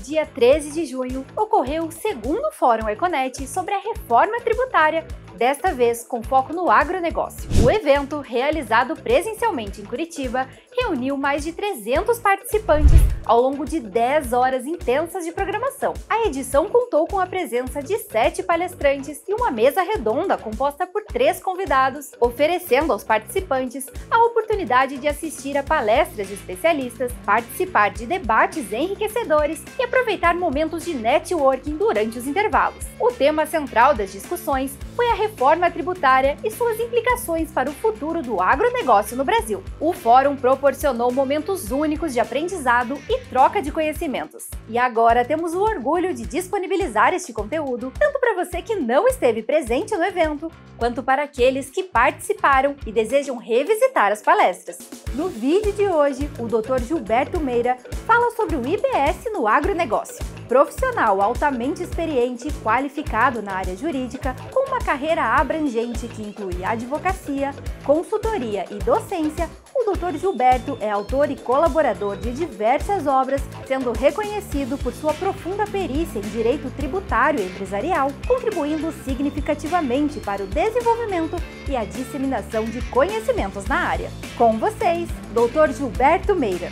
dia 13 de junho, ocorreu o segundo Fórum Econet sobre a reforma tributária, desta vez com foco no agronegócio. O evento, realizado presencialmente em Curitiba, reuniu mais de 300 participantes ao longo de 10 horas intensas de programação. A edição contou com a presença de 7 palestrantes e uma mesa redonda composta por 3 convidados, oferecendo aos participantes a oportunidade de assistir a palestras de especialistas, participar de debates enriquecedores e aproveitar momentos de networking durante os intervalos. O tema central das discussões foi a reforma tributária e suas implicações para o futuro do agronegócio no Brasil. O fórum proporcionou momentos únicos de aprendizado e troca de conhecimentos. E agora temos o orgulho de disponibilizar este conteúdo tanto para você que não esteve presente no evento, quanto para aqueles que participaram e desejam revisitar as palestras. No vídeo de hoje, o Dr. Gilberto Meira fala sobre o IBS no agronegócio. Profissional altamente experiente e qualificado na área jurídica, com uma carreira abrangente que inclui advocacia, consultoria e docência, o Dr. Gilberto é autor e colaborador de diversas obras, sendo reconhecido por sua profunda perícia em direito tributário e empresarial, contribuindo significativamente para o desenvolvimento e a disseminação de conhecimentos na área. Com vocês, Dr. Gilberto Meira.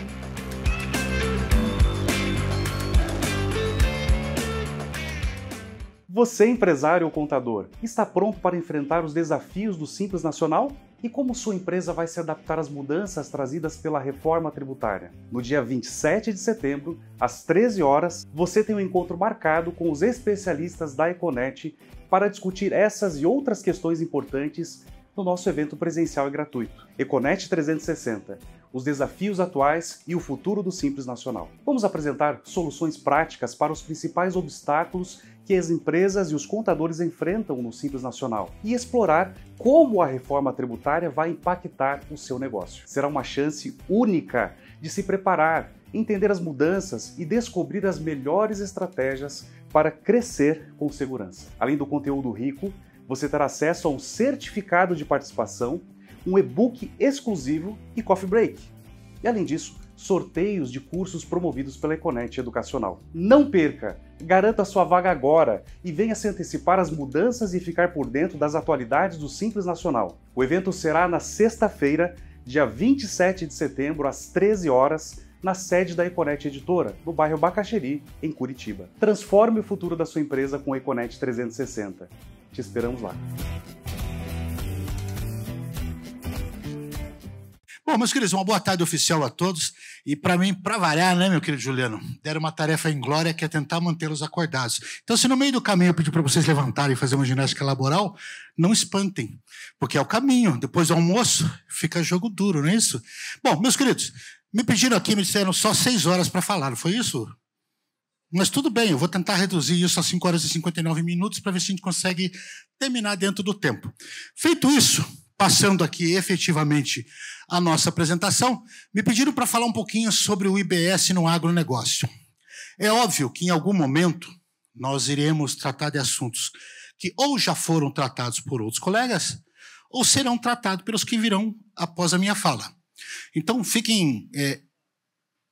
Você, empresário ou contador, está pronto para enfrentar os desafios do Simples Nacional? E como sua empresa vai se adaptar às mudanças trazidas pela reforma tributária? No dia 27 de setembro, às 13 horas, você tem um encontro marcado com os especialistas da Econet para discutir essas e outras questões importantes no nosso evento presencial e gratuito. Econet 360. Os desafios atuais e o futuro do Simples Nacional. Vamos apresentar soluções práticas para os principais obstáculos que as empresas e os contadores enfrentam no Simples Nacional e explorar como a reforma tributária vai impactar o seu negócio. Será uma chance única de se preparar, entender as mudanças e descobrir as melhores estratégias para crescer com segurança. Além do conteúdo rico, você terá acesso a um certificado de participação, um e-book exclusivo e coffee break. E além disso, sorteios de cursos promovidos pela Econet Educacional. Não perca! Garanta a sua vaga agora e venha se antecipar às mudanças e ficar por dentro das atualidades do Simples Nacional. O evento será na sexta-feira, dia 27 de setembro, às 13 horas, na sede da Econet Editora, no bairro Bacaxeri, em Curitiba. Transforme o futuro da sua empresa com o Econet 360. Te esperamos lá. Bom, meus queridos, uma boa tarde oficial a todos. E para mim, para variar, né, meu querido Juliano, deram uma tarefa inglória que é tentar mantê-los acordados. Então, se no meio do caminho eu pedir para vocês levantarem e fazer uma ginástica laboral, não espantem, porque é o caminho. Depois do almoço, fica jogo duro, não é isso? Bom, meus queridos, me pediram aqui, me disseram só 6 horas para falar, não foi isso? Mas tudo bem, eu vou tentar reduzir isso a 5 horas e 59 minutos para ver se a gente consegue terminar dentro do tempo. Feito isso, passando aqui efetivamente a nossa apresentação, me pediram para falar um pouquinho sobre o IBS no agronegócio. É óbvio que em algum momento nós iremos tratar de assuntos que ou já foram tratados por outros colegas ou serão tratados pelos que virão após a minha fala. Então fiquem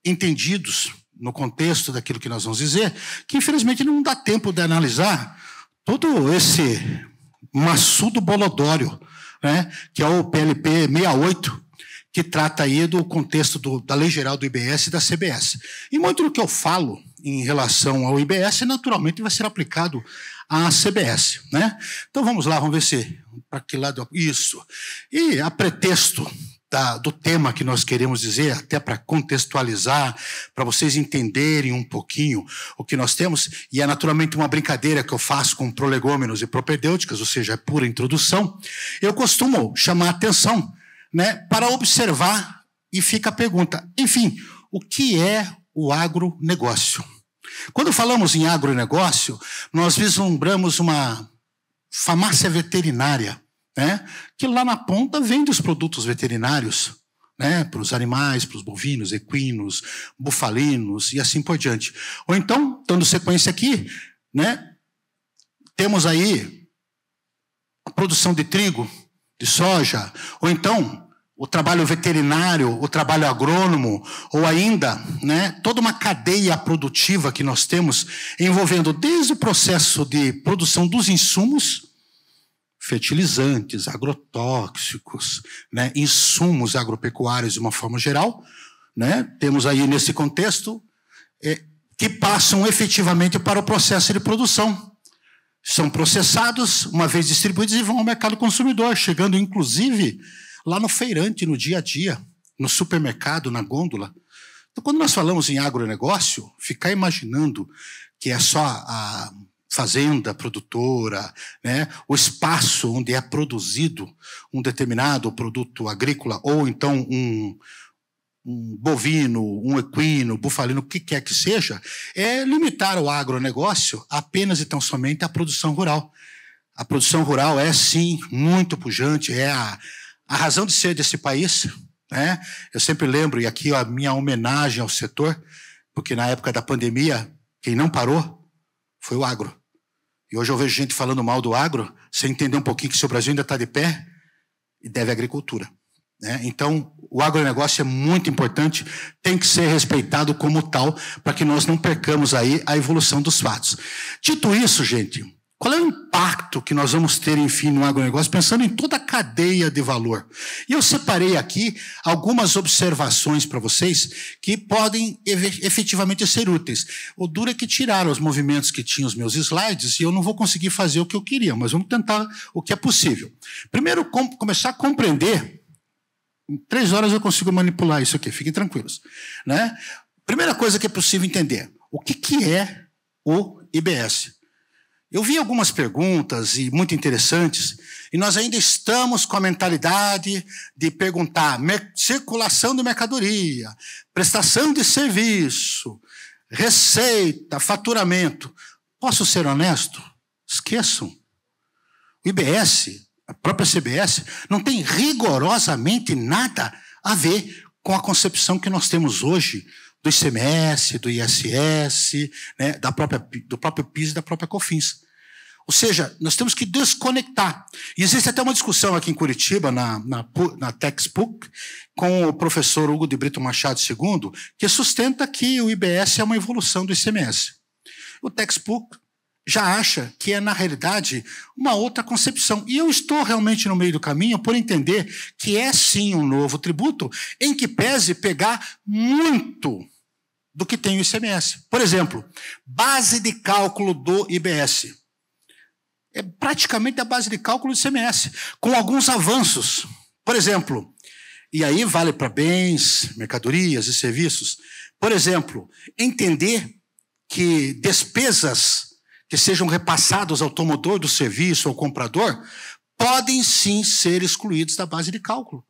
entendidos no contexto daquilo que nós vamos dizer, que infelizmente não dá tempo de analisar todo esse maçudo bolodório, né, que é o PLP 68, que trata aí do contexto da Lei Geral do IBS e da CBS. E muito do que eu falo em relação ao IBS, naturalmente, vai ser aplicado à CBS. Né? Então vamos lá, vamos ver se para que lado... Isso. E a pretexto do tema que nós queremos dizer, até para contextualizar, para vocês entenderem um pouquinho o que nós temos, e é naturalmente uma brincadeira que eu faço com prolegômenos e propedêuticas, ou seja, é pura introdução, eu costumo chamar a atenção, né, para observar, e fica a pergunta, enfim, o que é o agronegócio? Quando falamos em agronegócio, nós vislumbramos uma farmácia veterinária, né, que lá na ponta vende os produtos veterinários, né, para os animais, para os bovinos, equinos, bufalinos e assim por diante. Ou então, dando sequência aqui, né, temos aí a produção de trigo, de soja, ou então o trabalho veterinário, o trabalho agrônomo, ou ainda, né, toda uma cadeia produtiva que nós temos, envolvendo desde o processo de produção dos insumos, fertilizantes, agrotóxicos, né, insumos agropecuários de uma forma geral, né, temos aí nesse contexto, que passam efetivamente para o processo de produção. São processados, uma vez distribuídos, e vão ao mercado consumidor, chegando inclusive lá no feirante, no dia a dia, no supermercado, na gôndola. Então, quando nós falamos em agronegócio, ficar imaginando que é só a fazenda produtora, né, o espaço onde é produzido um determinado produto agrícola, ou então um bovino, um equino, bufalino, o que quer que seja, é limitar o agronegócio apenas e tão somente à produção rural. A produção rural é, sim, muito pujante, é a razão de ser desse país, né? Eu sempre lembro, e aqui a minha homenagem ao setor, porque na época da pandemia, quem não parou foi o agro. E hoje eu vejo gente falando mal do agro, sem entender um pouquinho que se o Brasil ainda está de pé, e deve à agricultura. Então, o agronegócio é muito importante, tem que ser respeitado como tal, para que nós não percamos aí a evolução dos fatos. Dito isso, gente, qual é o impacto que nós vamos ter, enfim, no agronegócio, pensando em toda a cadeia de valor? E eu separei aqui algumas observações para vocês que podem efetivamente ser úteis. O duro é que tiraram os movimentos que tinham os meus slides e eu não vou conseguir fazer o que eu queria, mas vamos tentar o que é possível. Primeiro, começar a compreender. Em 3 horas eu consigo manipular isso aqui, fiquem tranquilos. Né? Primeira coisa que é possível entender, o que é o IBS? Eu vi algumas perguntas, e muito interessantes, e nós ainda estamos com a mentalidade de perguntar circulação de mercadoria, prestação de serviço, receita, faturamento. Posso ser honesto? Esqueçam. O IBS, a própria CBS, não tem rigorosamente nada a ver com a concepção que nós temos hoje do ICMS, do ISS, né, do próprio PIS e da própria COFINS. Ou seja, nós temos que desconectar. E existe até uma discussão aqui em Curitiba, na TechSPUC, com o professor Hugo de Brito Machado II, que sustenta que o IBS é uma evolução do ICMS. O TechSPUC já acha que é, na realidade, uma outra concepção. E eu estou realmente no meio do caminho por entender que é, sim, um novo tributo, em que pese pegar muito do que tem o ICMS. Por exemplo, base de cálculo do IBS. É praticamente a base de cálculo do ICMS, com alguns avanços. Por exemplo, e aí vale para bens, mercadorias e serviços. Por exemplo, entender que despesas que sejam repassados ao tomador do serviço ou comprador, podem sim ser excluídos da base de cálculo.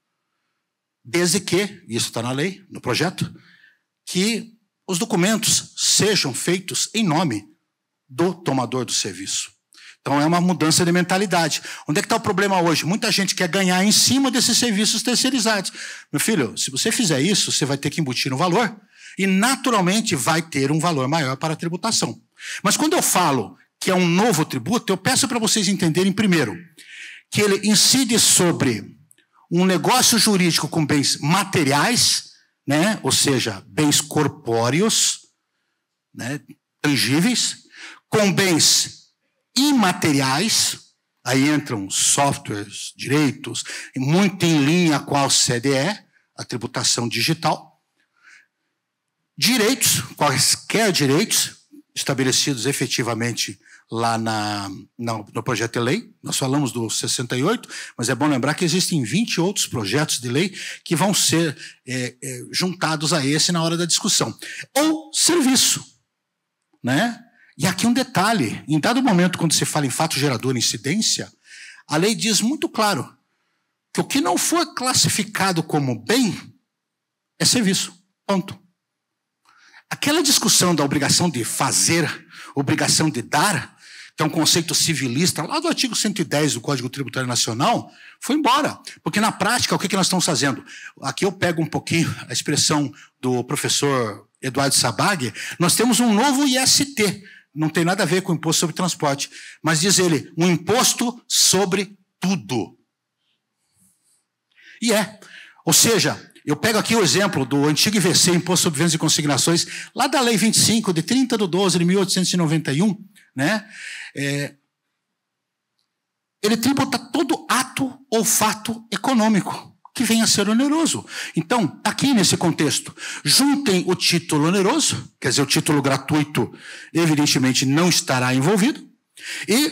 Desde que, isso está na lei, no projeto, que os documentos sejam feitos em nome do tomador do serviço. Então é uma mudança de mentalidade. Onde é que está o problema hoje? Muita gente quer ganhar em cima desses serviços terceirizados. Meu filho, se você fizer isso, você vai ter que embutir no valor e naturalmente vai ter um valor maior para a tributação. Mas quando eu falo que é um novo tributo, eu peço para vocês entenderem primeiro que ele incide sobre um negócio jurídico com bens materiais, né? Ou seja, bens corpóreos, né? Tangíveis, com bens imateriais, aí entram softwares, direitos, muito em linha com a CDE, a tributação digital, direitos, quaisquer direitos, estabelecidos efetivamente lá no projeto de lei. Nós falamos do 68, mas é bom lembrar que existem 20 outros projetos de lei que vão ser juntados a esse na hora da discussão. Ou serviço, né? E aqui um detalhe, em dado momento, quando se fala em fato gerador e incidência, a lei diz muito claro que o que não for classificado como bem é serviço, ponto. Aquela discussão da obrigação de fazer, obrigação de dar, que é um conceito civilista, lá do artigo 110 do Código Tributário Nacional, foi embora. Porque na prática, o que nós estamos fazendo? Aqui eu pego um pouquinho a expressão do professor Eduardo Sabag, nós temos um novo IST, não tem nada a ver com o imposto sobre transporte, mas diz ele, um imposto sobre tudo. E Ou seja, eu pego aqui o exemplo do antigo IVC, Imposto sobre Vendas e Consignações, lá da Lei 25, de 30/12 de 1891, né? Ele tributa todo ato ou fato econômico que venha a ser oneroso. Então, aqui nesse contexto, juntem o título oneroso, quer dizer, o título gratuito evidentemente não estará envolvido, e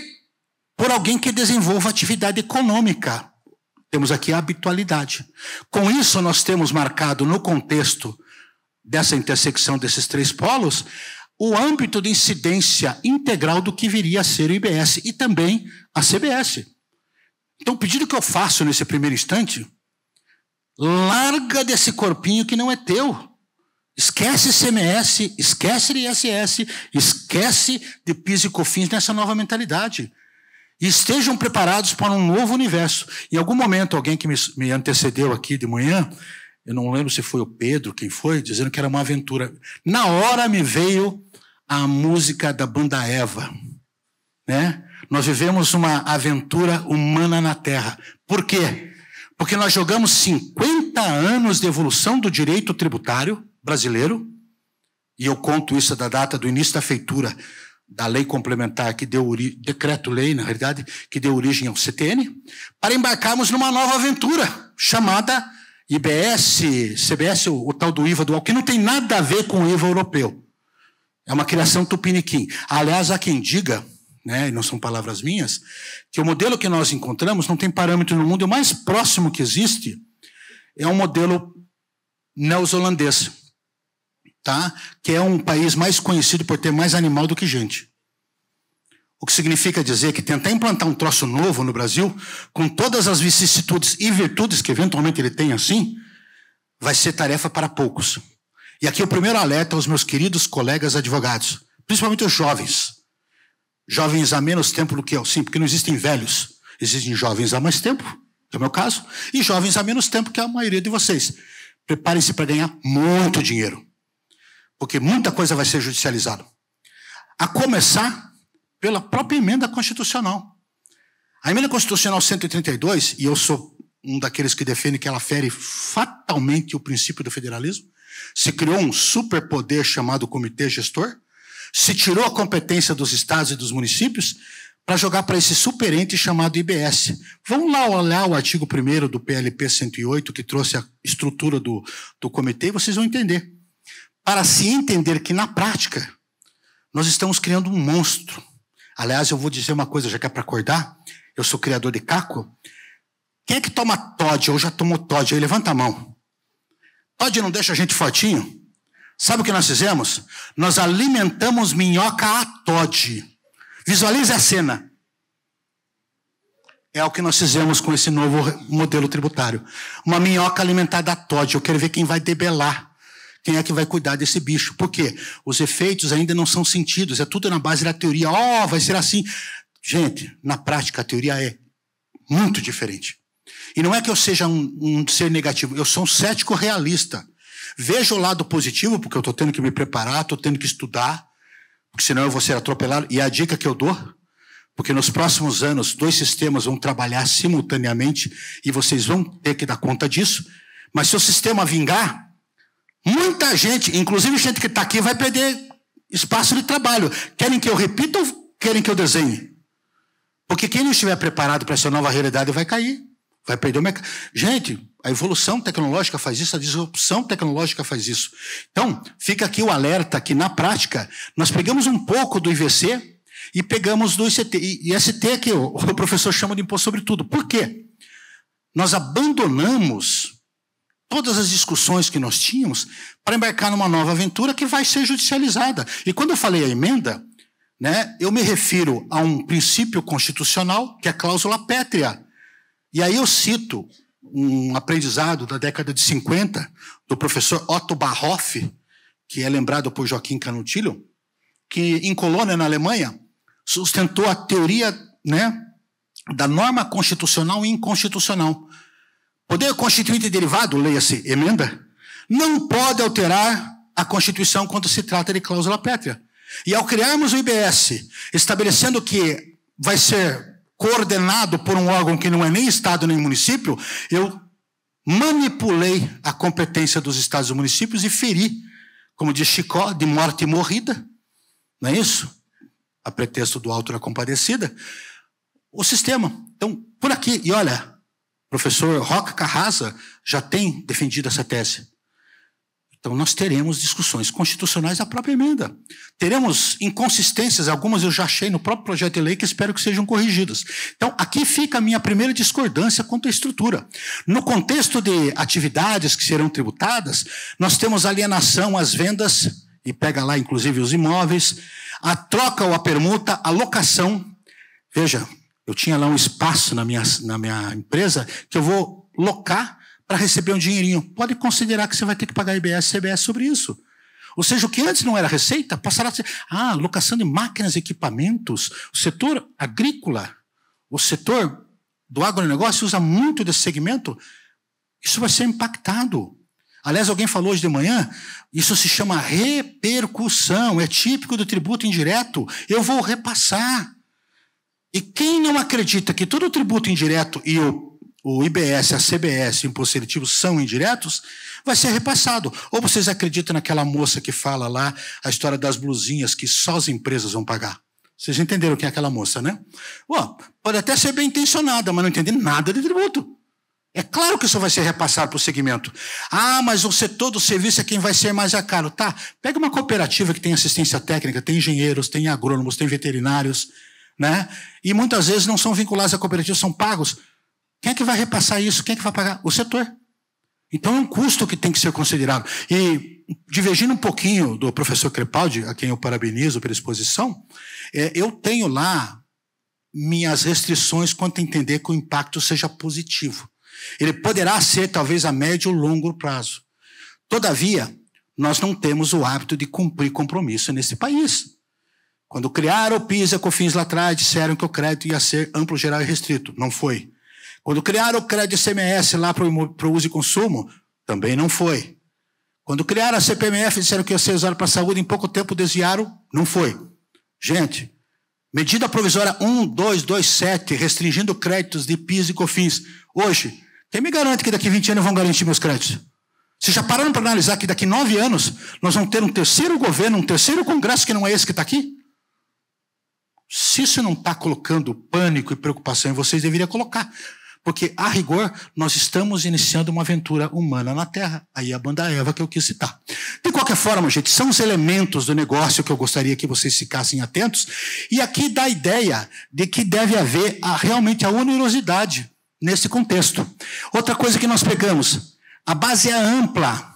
por alguém que desenvolva atividade econômica. Temos aqui a habitualidade. Com isso, nós temos marcado no contexto dessa intersecção desses três polos, o âmbito de incidência integral do que viria a ser o IBS e também a CBS. Então, o pedido que eu faço nesse primeiro instante, larga desse corpinho que não é teu. Esquece ICMS, esquece ISS, esquece de PIS e COFINS nessa nova mentalidade. E estejam preparados para um novo universo. Em algum momento, alguém que me antecedeu aqui de manhã, eu não lembro se foi o Pedro, quem foi, dizendo que era uma aventura. Na hora me veio a música da banda Eva, né? Nós vivemos uma aventura humana na Terra. Por quê? Porque nós jogamos 50 anos de evolução do direito tributário brasileiro, e eu conto isso da data do início da feitura da lei complementar que deu decreto-lei, na realidade, que deu origem ao CTN, para embarcarmos numa nova aventura chamada IBS, CBS, o tal do IVA dual, que não tem nada a ver com o IVA europeu. É uma criação tupiniquim. Aliás, há quem diga, né, e não são palavras minhas, que o modelo que nós encontramos não tem parâmetro no mundo, e o mais próximo que existe é um modelo neozelandês, tá? Que é um país mais conhecido por ter mais animal do que gente. O que significa dizer que tentar implantar um troço novo no Brasil, com todas as vicissitudes e virtudes que eventualmente ele tem assim, vai ser tarefa para poucos. E aqui o primeiro alerta aos meus queridos colegas advogados, principalmente os jovens. Jovens há menos tempo do que eu, sim, porque não existem velhos. Existem jovens há mais tempo, que é o meu caso, e jovens há menos tempo que a maioria de vocês. Preparem-se para ganhar muito dinheiro, porque muita coisa vai ser judicializada. A começar pela própria emenda constitucional. A emenda constitucional 132, e eu sou um daqueles que defende que ela fere fatalmente o princípio do federalismo, se criou um superpoder chamado Comitê Gestor, se tirou a competência dos estados e dos municípios para jogar para esse superente chamado IBS. Vamos lá olhar o artigo 1º do PLP 108, que trouxe a estrutura do comitê, e vocês vão entender. Para se entender que, na prática, nós estamos criando um monstro. Aliás, eu vou dizer uma coisa, já que é para acordar, eu sou criador de caco. Quem é que toma Todd ou já tomou Todd? Aí levanta a mão. Todd não deixa a gente fortinho? Sabe o que nós fizemos? Nós alimentamos minhoca a Todd. Visualize a cena. É o que nós fizemos com esse novo modelo tributário. Uma minhoca alimentada a Todd. Eu quero ver quem vai debelar. Quem é que vai cuidar desse bicho? Por quê? Os efeitos ainda não são sentidos. É tudo na base da teoria. Oh, vai ser assim. Gente, na prática, a teoria é muito diferente. E não é que eu seja um ser negativo. Eu sou um cético realista. Vejo o lado positivo, porque eu estou tendo que me preparar, estou tendo que estudar, porque senão eu vou ser atropelado. E a dica que eu dou, porque nos próximos anos, 2 sistemas vão trabalhar simultaneamente e vocês vão ter que dar conta disso. Mas se o sistema vingar, muita gente, inclusive gente que está aqui, vai perder espaço de trabalho. Querem que eu repita ou querem que eu desenhe? Porque quem não estiver preparado para essa nova realidade vai cair. Vai perder o mercado. Gente, a evolução tecnológica faz isso, a disrupção tecnológica faz isso. Então, fica aqui o alerta que, na prática, nós pegamos um pouco do IVC e pegamos do ICT. E ST que o professor chama de imposto sobre tudo. Por quê? Nós abandonamos todas as discussões que nós tínhamos para embarcar numa nova aventura que vai ser judicializada. E quando eu falei a emenda, né, eu me refiro a um princípio constitucional, que é a cláusula pétrea. E aí eu cito um aprendizado da década de 50 do professor Otto Barhoff, que é lembrado por Joaquim Canutilho, que em Colônia, na Alemanha, sustentou a teoria, né, da norma constitucional e inconstitucional. Poder constituinte e derivado, leia-se emenda, não pode alterar a Constituição quando se trata de cláusula pétrea. E ao criarmos o IBS, estabelecendo que vai ser coordenado por um órgão que não é nem Estado nem município, eu manipulei a competência dos estados e municípios e feri, como diz Chicó, de morte morrida, não é isso? A pretexto do Alto da Compadecida, o sistema. Então, por aqui, e olha, o professor Roca Carrasa já tem defendido essa tese. Então, nós teremos discussões constitucionais da própria emenda. Teremos inconsistências, algumas eu já achei no próprio projeto de lei que espero que sejam corrigidas. Então, aqui fica a minha primeira discordância quanto à estrutura. No contexto de atividades que serão tributadas, nós temos alienação às vendas, e pega lá, inclusive, os imóveis, a troca ou a permuta, a locação. Veja, eu tinha lá um espaço na minha empresa que eu vou locar para receber um dinheirinho. Pode considerar que você vai ter que pagar IBS e CBS sobre isso. Ou seja, o que antes não era receita, passará a ser locação de máquinas e equipamentos. O setor agrícola, o setor do agronegócio usa muito desse segmento. Isso vai ser impactado. Aliás, alguém falou hoje de manhã, isso se chama repercussão, é típico do tributo indireto. Eu vou repassar. E quem não acredita que todo o tributo indireto e o IBS, a CBS e o imposto seletivo são indiretos, vai ser repassado. Ou vocês acreditam naquela moça que fala lá a história das blusinhas que só as empresas vão pagar? Vocês entenderam quem é aquela moça, né? Pode até ser bem intencionada, mas não entende nada de tributo. É claro que isso vai ser repassado para o segmento. Mas o setor do serviço é quem vai ser mais caro. Tá, pega uma cooperativa que tem assistência técnica, tem engenheiros, tem agrônomos, tem veterinários, né? E muitas vezes não são vinculados à cooperativa, são pagos. Quem é que vai repassar isso? Quem é que vai pagar? O setor. Então é um custo que tem que ser considerado. E, divergindo um pouquinho do professor Crepaldi, a quem eu parabenizo pela exposição, eu tenho lá minhas restrições quanto a entender que o impacto seja positivo. Ele poderá ser, talvez, a médio ou longo prazo. Todavia, nós não temos o hábito de cumprir compromisso nesse país. Quando criaram o PIS e a COFINS lá atrás, disseram que o crédito ia ser amplo, geral e restrito. Não foi. Quando criaram o crédito ICMS lá para o uso e consumo, também não foi. Quando criaram a CPMF, disseram que ia ser usado para a saúde, em pouco tempo desviaram, não foi. Gente, medida provisória 1227, restringindo créditos de PIS e COFINS. Hoje, quem me garante que daqui 20 anos vão garantir meus créditos? Vocês já pararam para analisar que daqui 9 anos nós vamos ter um terceiro governo, um terceiro congresso que não é esse que está aqui? Se isso não está colocando pânico e preocupação em vocês, deveria colocar. Porque, a rigor, nós estamos iniciando uma aventura humana na Terra. Aí a banda Eva que eu quis citar. De qualquer forma, gente, são os elementos do negócio que eu gostaria que vocês ficassem atentos. E aqui dá a ideia de que deve haver realmente a onerosidade nesse contexto. Outra coisa que nós pegamos, a base é ampla,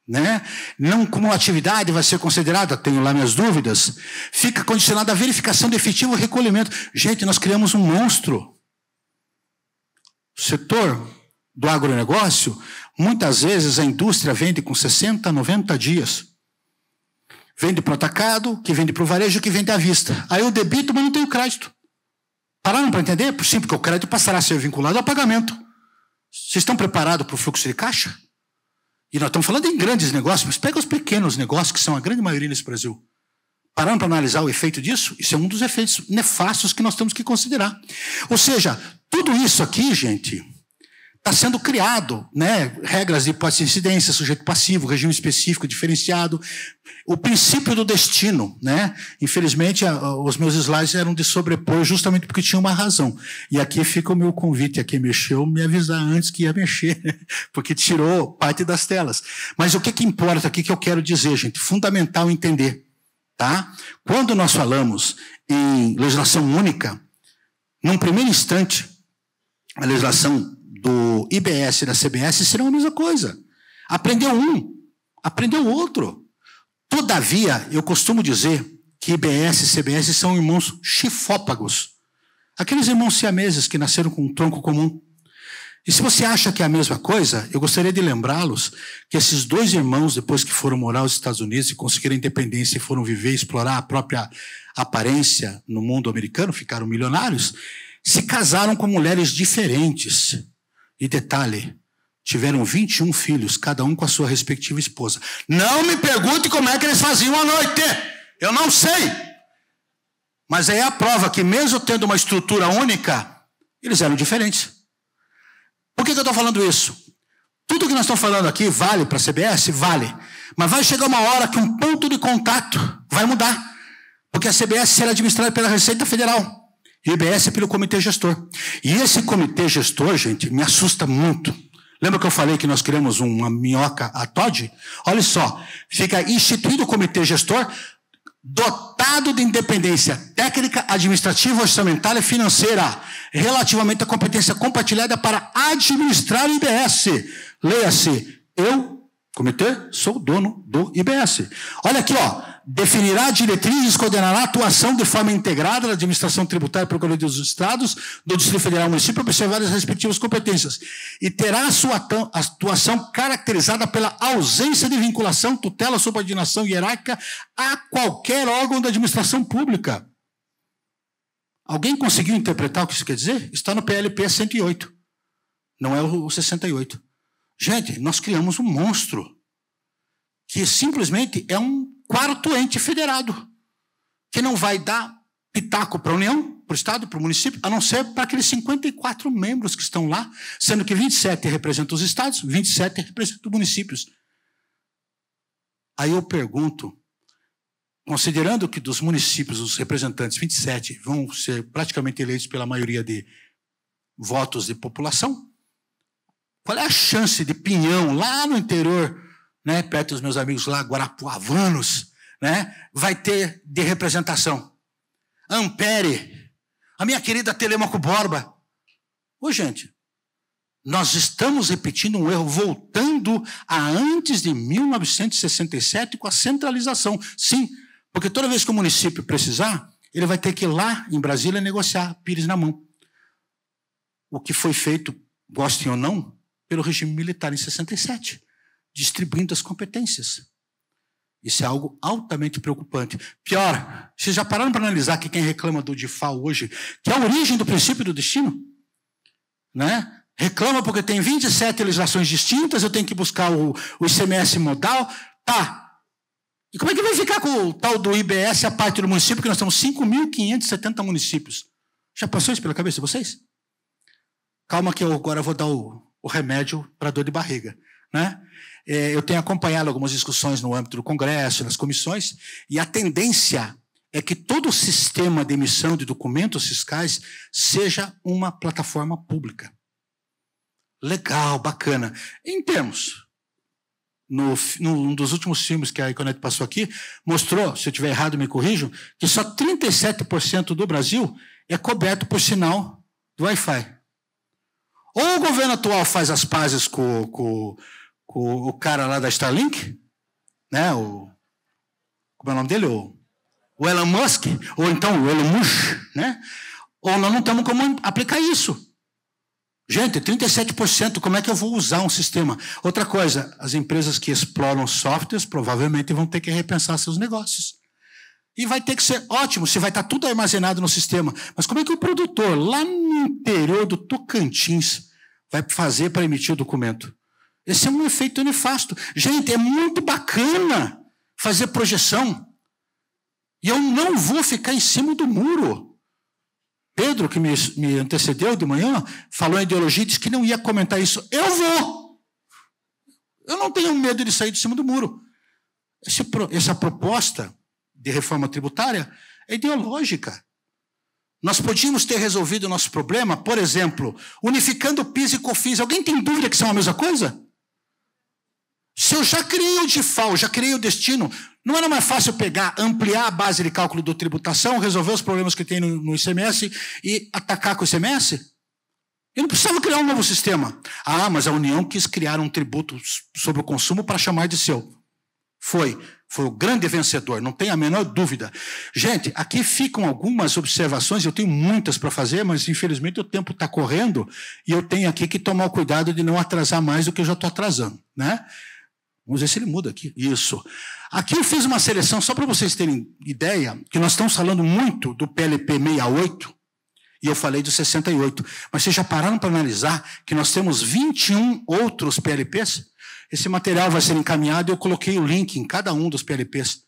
né? Não como atividade vai ser considerada, tenho lá minhas dúvidas, fica condicionada à verificação de efetivo recolhimento. Gente, nós criamos um monstro. O setor do agronegócio, muitas vezes a indústria vende com 60, 90 dias. Vende para o atacado, que vende para o varejo, que vende à vista. Aí eu debito, mas não tenho crédito. Pararam para entender? Sim, porque o crédito passará a ser vinculado ao pagamento. Vocês estão preparados para o fluxo de caixa? E nós estamos falando em grandes negócios, mas pega os pequenos negócios, que são a grande maioria nesse Brasil. Pararam para analisar o efeito disso? Isso é um dos efeitos nefastos que nós temos que considerar. Ou seja, tudo isso aqui, gente, está sendo criado, né? Regras de hipótese de incidência, sujeito passivo, regime específico, diferenciado, o princípio do destino, né? Infelizmente, os meus slides eram de sobrepor justamente porque tinha uma razão. E aqui fica o meu convite a quem mexeu, me avisar antes que ia mexer, porque tirou parte das telas. Mas o que importa aqui que eu quero dizer, gente? Fundamental entender. Tá? Quando nós falamos em legislação única, num primeiro instante, a legislação do IBS e da CBS será a mesma coisa. Aprendeu um, aprendeu outro. Todavia, eu costumo dizer que IBS e CBS são irmãos chifópagos. Aqueles irmãos siameses que nasceram com um tronco comum. E se você acha que é a mesma coisa, eu gostaria de lembrá-los que esses dois irmãos, depois que foram morar nos Estados Unidos e conseguiram a independência e foram viver e explorar a própria aparência no mundo americano, ficaram milionários, se casaram com mulheres diferentes. E detalhe, tiveram 21 filhos, cada um com a sua respectiva esposa. Não me pergunte como é que eles faziam à noite. Eu não sei. Mas é a prova que mesmo tendo uma estrutura única, eles eram diferentes. Por que eu estou falando isso? Tudo que nós estamos falando aqui vale para a CBS? Vale. Mas vai chegar uma hora que um ponto de contato vai mudar. Porque a CBS será administrada pela Receita Federal. E o IBS pelo Comitê Gestor. E esse Comitê Gestor, gente, me assusta muito. Lembra que eu falei que nós criamos uma minhoca a Todd? Olha só, fica instituído o Comitê Gestor dotado de independência técnica, administrativa, orçamentária e financeira, relativamente à competência compartilhada para administrar o IBS. Leia-se, eu, comitê, sou o dono do IBS. Olha aqui, ó. Definirá diretrizes, coordenará a atuação de forma integrada da administração tributária para o Procuradoria dos Estados, do Distrito Federal e Município, para observar as respectivas competências. E terá a sua atuação caracterizada pela ausência de vinculação, tutela, subordinação hierárquica a qualquer órgão da administração pública. Alguém conseguiu interpretar o que isso quer dizer? Está no PLP 108. Não é o 68. Gente, nós criamos um monstro que simplesmente é um quarto ente federado, que não vai dar pitaco para a União, para o Estado, para o município, a não ser para aqueles 54 membros que estão lá, sendo que 27 representam os estados, 27 representam os municípios. Aí eu pergunto, considerando que dos municípios, os representantes, 27, vão ser praticamente eleitos pela maioria de votos de população, qual é a chance de Pinhão, lá no interior, né, perto dos meus amigos lá, guarapuavanos, né, vai ter de representação? Ampere, a minha querida Telêmaco Borba. Ô, gente, nós estamos repetindo um erro, voltando a antes de 1967 com a centralização. Sim, porque toda vez que o município precisar, ele vai ter que ir lá em Brasília negociar, pires na mão. O que foi feito, gostem ou não, pelo regime militar em 67. Distribuindo as competências. Isso é algo altamente preocupante. Pior, vocês já pararam para analisar que quem reclama do DIFAL hoje, que é a origem do princípio do destino, né? Reclama porque tem 27 legislações distintas, eu tenho que buscar o ICMS modal. Tá. E como é que vai ficar com o tal do IBS a parte do município, que nós temos 5.570 municípios? Já passou isso pela cabeça de vocês? Calma que eu agora vou dar o remédio para dor de barriga, né? Eu tenho acompanhado algumas discussões no âmbito do Congresso, nas comissões, e a tendência é que todo o sistema de emissão de documentos fiscais seja uma plataforma pública. Legal, bacana. Em termos, num dos últimos filmes que a Econet passou aqui, mostrou, se eu estiver errado me corrijam, que só 37% do Brasil é coberto por sinal do Wi-Fi. Ou o governo atual faz as pazes com o cara lá da Starlink, né? Como é o nome dele? O Elon Musk, ou então o Elon Musk, né? Ou nós não temos como aplicar isso. Gente, 37%, como é que eu vou usar um sistema? Outra coisa, as empresas que exploram softwares provavelmente vão ter que repensar seus negócios. E vai ter que ser ótimo, se vai estar tudo armazenado no sistema. Mas como é que o produtor, lá no interior do Tocantins, vai fazer para emitir o documento? Esse é um efeito nefasto. Gente, é muito bacana fazer projeção. E eu não vou ficar em cima do muro. Pedro, que me antecedeu de manhã, falou em ideologia e disse que não ia comentar isso. Eu vou. Eu não tenho medo de sair de cima do muro. Essa proposta de reforma tributária é ideológica. Nós podíamos ter resolvido o nosso problema, por exemplo, unificando PIS e COFINS. Alguém tem dúvida que são a mesma coisa? Se eu já criei o DIFAL, já criei o destino, não era mais fácil pegar, ampliar a base de cálculo da tributação, resolver os problemas que tem no ICMS e atacar com o ICMS? Eu não precisava criar um novo sistema. Ah, mas a União quis criar um tributo sobre o consumo para chamar de seu. Foi o grande vencedor, não tem a menor dúvida. Gente, aqui ficam algumas observações, eu tenho muitas para fazer, mas infelizmente o tempo está correndo e eu tenho aqui que tomar o cuidado de não atrasar mais do que eu já estou atrasando, né? Vamos ver se ele muda aqui. Isso. Aqui eu fiz uma seleção, só para vocês terem ideia, que nós estamos falando muito do PLP 68, e eu falei do 68. Mas vocês já pararam para analisar que nós temos 21 outros PLPs? Esse material vai ser encaminhado e eu coloquei o link em cada um dos PLPs.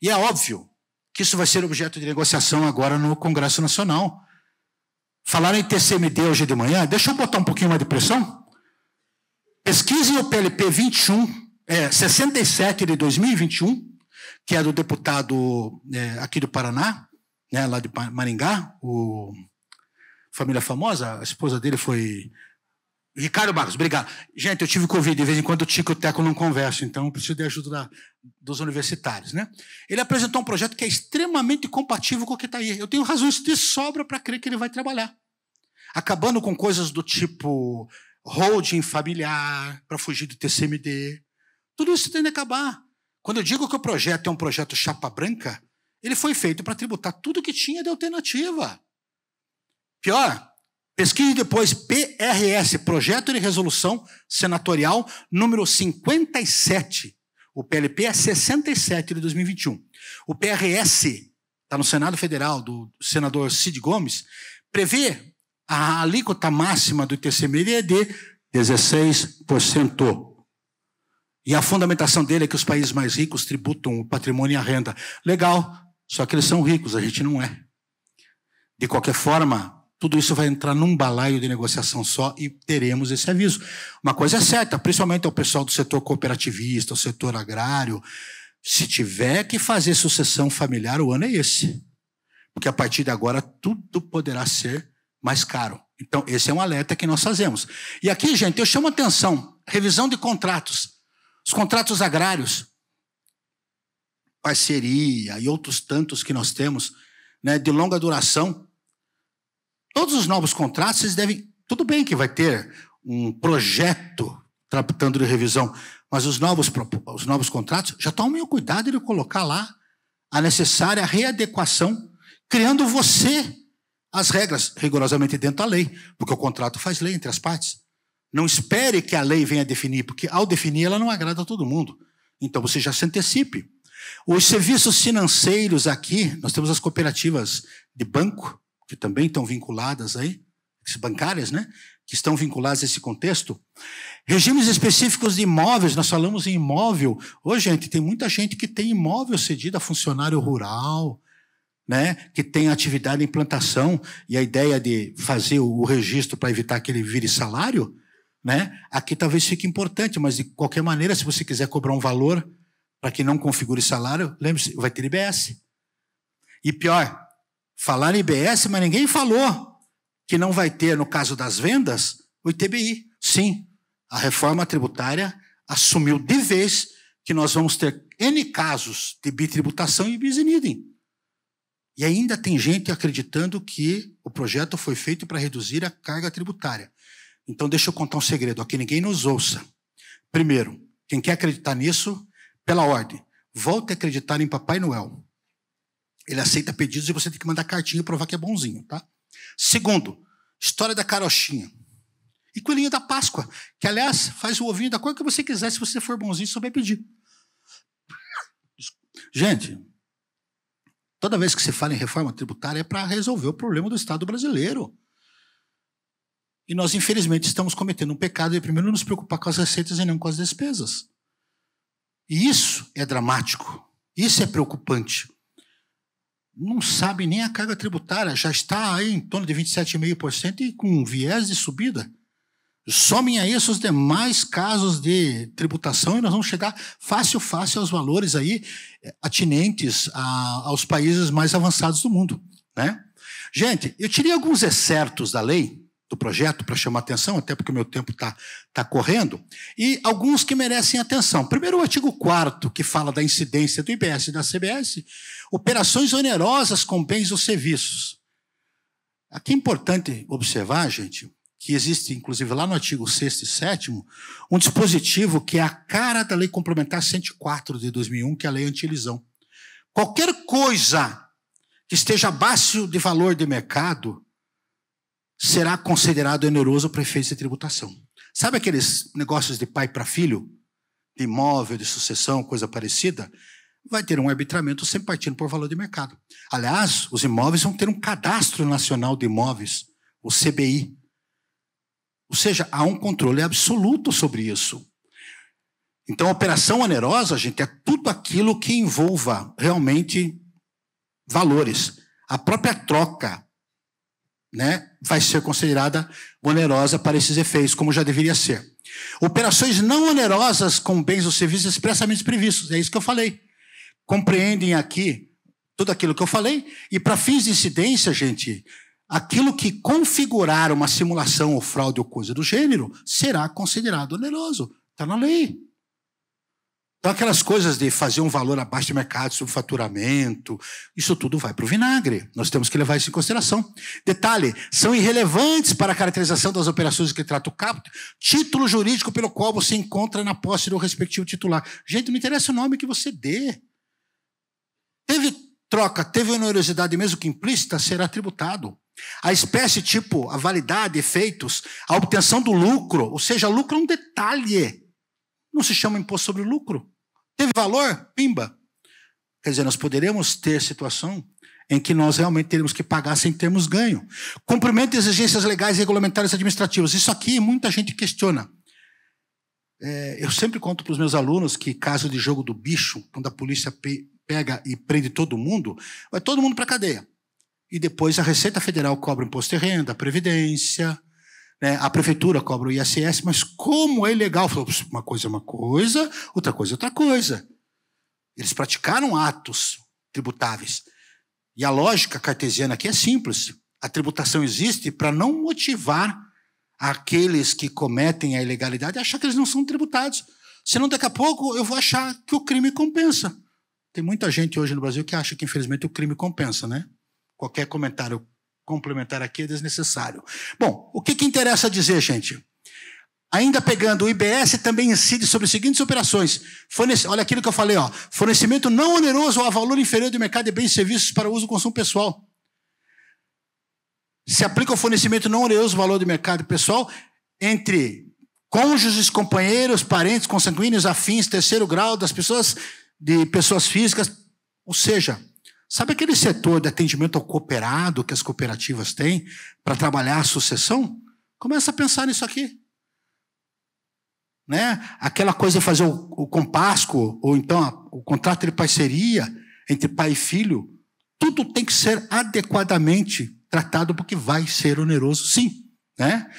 E é óbvio que isso vai ser objeto de negociação agora no Congresso Nacional. Falaram em TCMD hoje de manhã, deixa eu botar um pouquinho mais de pressão. Pesquisem o PLP 67 de 2021, que é do deputado aqui do Paraná, né, lá de Maringá, família famosa, a esposa dele foi Ricardo Barros, obrigado. Gente, eu tive Covid, de vez em quando o Tico e o Teco não conversam, então eu preciso de ajuda dos universitários. Né? Ele apresentou um projeto que é extremamente compatível com o que está aí. Eu tenho razões de sobra para crer que ele vai trabalhar. Acabando com coisas do tipo holding familiar, para fugir do TCMD. Tudo isso tem de acabar. Quando eu digo que o projeto é um projeto chapa branca, ele foi feito para tributar tudo que tinha de alternativa. Pior, pesquise depois PRS, Projeto de Resolução Senatorial número 57. O PLP é 67 de 2021. O PRS, está no Senado Federal, do senador Cid Gomes, prevê a alíquota máxima do ITCMD de 16%. E a fundamentação dele é que os países mais ricos tributam o patrimônio e a renda. Legal, só que eles são ricos, a gente não é. De qualquer forma, tudo isso vai entrar num balaio de negociação só e teremos esse aviso. Uma coisa é certa, principalmente ao pessoal do setor cooperativista, o setor agrário, se tiver que fazer sucessão familiar, o ano é esse. Porque a partir de agora tudo poderá ser mais caro. Então, esse é um alerta que nós fazemos. E aqui, gente, eu chamo a atenção, revisão de contratos. Os contratos agrários, parceria e outros tantos que nós temos, né, de longa duração, todos os novos contratos, vocês devem... Tudo bem que vai ter um projeto tratando de revisão, mas os novos contratos já tomem o cuidado de colocar lá a necessária readequação, criando você as regras rigorosamente dentro da lei, porque o contrato faz lei entre as partes. Não espere que a lei venha definir, porque ao definir ela não agrada a todo mundo. Então você já se antecipe. Os serviços financeiros aqui, nós temos as cooperativas de banco, que também estão vinculadas aí, bancárias, né? Que estão vinculadas a esse contexto. Regimes específicos de imóveis, nós falamos em imóvel. Ô, gente, tem muita gente que tem imóvel cedido a funcionário rural, né? Que tem atividade em implantação, e a ideia de fazer o registro para evitar que ele vire salário, né? Aqui talvez fique importante, mas de qualquer maneira, se você quiser cobrar um valor para que não configure salário, lembre-se, vai ter IBS. E pior, falar em IBS, mas ninguém falou que não vai ter, no caso das vendas, o ITBI. Sim, a reforma tributária assumiu de vez que nós vamos ter N casos de bitributação e bis in idem. E ainda tem gente acreditando que o projeto foi feito para reduzir a carga tributária. Então, deixa eu contar um segredo, aqui ninguém nos ouça. Primeiro, quem quer acreditar nisso, pela ordem, volte a acreditar em Papai Noel. Ele aceita pedidos e você tem que mandar cartinha e provar que é bonzinho, tá? Segundo, história da carochinha. E coelhinho da Páscoa, que, aliás, faz o ovinho da cor que você quiser, se você for bonzinho, souber pedir. Gente, toda vez que se fala em reforma tributária é para resolver o problema do Estado brasileiro. E nós, infelizmente, estamos cometendo um pecado de primeiro nos preocupar com as receitas e não com as despesas. E isso é dramático. Isso é preocupante. Não sabe nem a carga tributária, já está aí em torno de 27,5% e com viés de subida. Somem a isso os demais casos de tributação e nós vamos chegar fácil aos valores aí atinentes aos países mais avançados do mundo, né? Gente, eu tirei alguns excertos da lei, do projeto, para chamar atenção, até porque o meu tempo tá correndo, e alguns que merecem atenção. Primeiro, o artigo 4º, que fala da incidência do IBS e da CBS, operações onerosas com bens ou serviços. Aqui é importante observar, gente, que existe, inclusive, lá no artigo 6º e 7º, um dispositivo que é a cara da Lei Complementar 104 de 2001, que é a Lei Anti-Elisão. Qualquer coisa que esteja abaixo de valor de mercado será considerado oneroso para efeitos de tributação. Sabe aqueles negócios de pai para filho? De imóvel, de sucessão, coisa parecida? Vai ter um arbitramento sempre partindo por valor de mercado. Aliás, os imóveis vão ter um Cadastro Nacional de Imóveis, o CBI. Ou seja, há um controle absoluto sobre isso. Então, a operação onerosa, gente, é tudo aquilo que envolva realmente valores. A própria troca né, vai ser considerada onerosa para esses efeitos, como já deveria ser. Operações não onerosas com bens ou serviços expressamente previstos, é isso que eu falei. Compreendem aqui tudo aquilo que eu falei, e para fins de incidência, gente, aquilo que configurar uma simulação ou fraude ou coisa do gênero será considerado oneroso. Está na lei. Então, aquelas coisas de fazer um valor abaixo do mercado, subfaturamento, isso tudo vai para o vinagre. Nós temos que levar isso em consideração. Detalhe, são irrelevantes para a caracterização das operações que trata o caput, título jurídico pelo qual você encontra na posse do respectivo titular. Gente, não interessa o nome que você dê. Teve troca, teve onerosidade, mesmo que implícita, será tributado. A espécie, tipo, a validade, efeitos, a obtenção do lucro, ou seja, lucro é um detalhe. Não se chama imposto sobre o lucro. Teve valor? Pimba. Quer dizer, nós poderemos ter situação em que nós realmente teremos que pagar sem termos ganho. Cumprimento de exigências legais, regulamentares e administrativas. Isso aqui muita gente questiona. Eu sempre conto para os meus alunos que caso de jogo do bicho, quando a polícia pega e prende todo mundo, vai todo mundo para a cadeia. E depois a Receita Federal cobra o imposto de renda, a Previdência, né? A Prefeitura cobra o ISS, mas como é ilegal? Uma coisa é uma coisa, outra coisa é outra coisa. Eles praticaram atos tributáveis. E a lógica cartesiana aqui é simples. A tributação existe para não motivar aqueles que cometem a ilegalidade a achar que eles não são tributados. Senão, daqui a pouco, eu vou achar que o crime compensa. Tem muita gente hoje no Brasil que acha que, infelizmente, o crime compensa, né? Qualquer comentário complementar aqui é desnecessário. Bom, o que interessa dizer, gente? Ainda pegando, o IBS também incide sobre as seguintes operações. Olha aquilo que eu falei, ó. Fornecimento não oneroso ou a valor inferior do mercado de bens e serviços para uso e consumo pessoal. Se aplica o fornecimento não oneroso, valor do mercado pessoal, entre cônjuges, companheiros, parentes, consanguíneos, afins, terceiro grau das pessoas, de pessoas físicas. Ou seja, sabe aquele setor de atendimento ao cooperado que as cooperativas têm para trabalhar a sucessão? Começa a pensar nisso aqui. Né? Aquela coisa de fazer o compasco, ou então o contrato de parceria entre pai e filho, tudo tem que ser adequadamente tratado porque vai ser oneroso, sim. Né?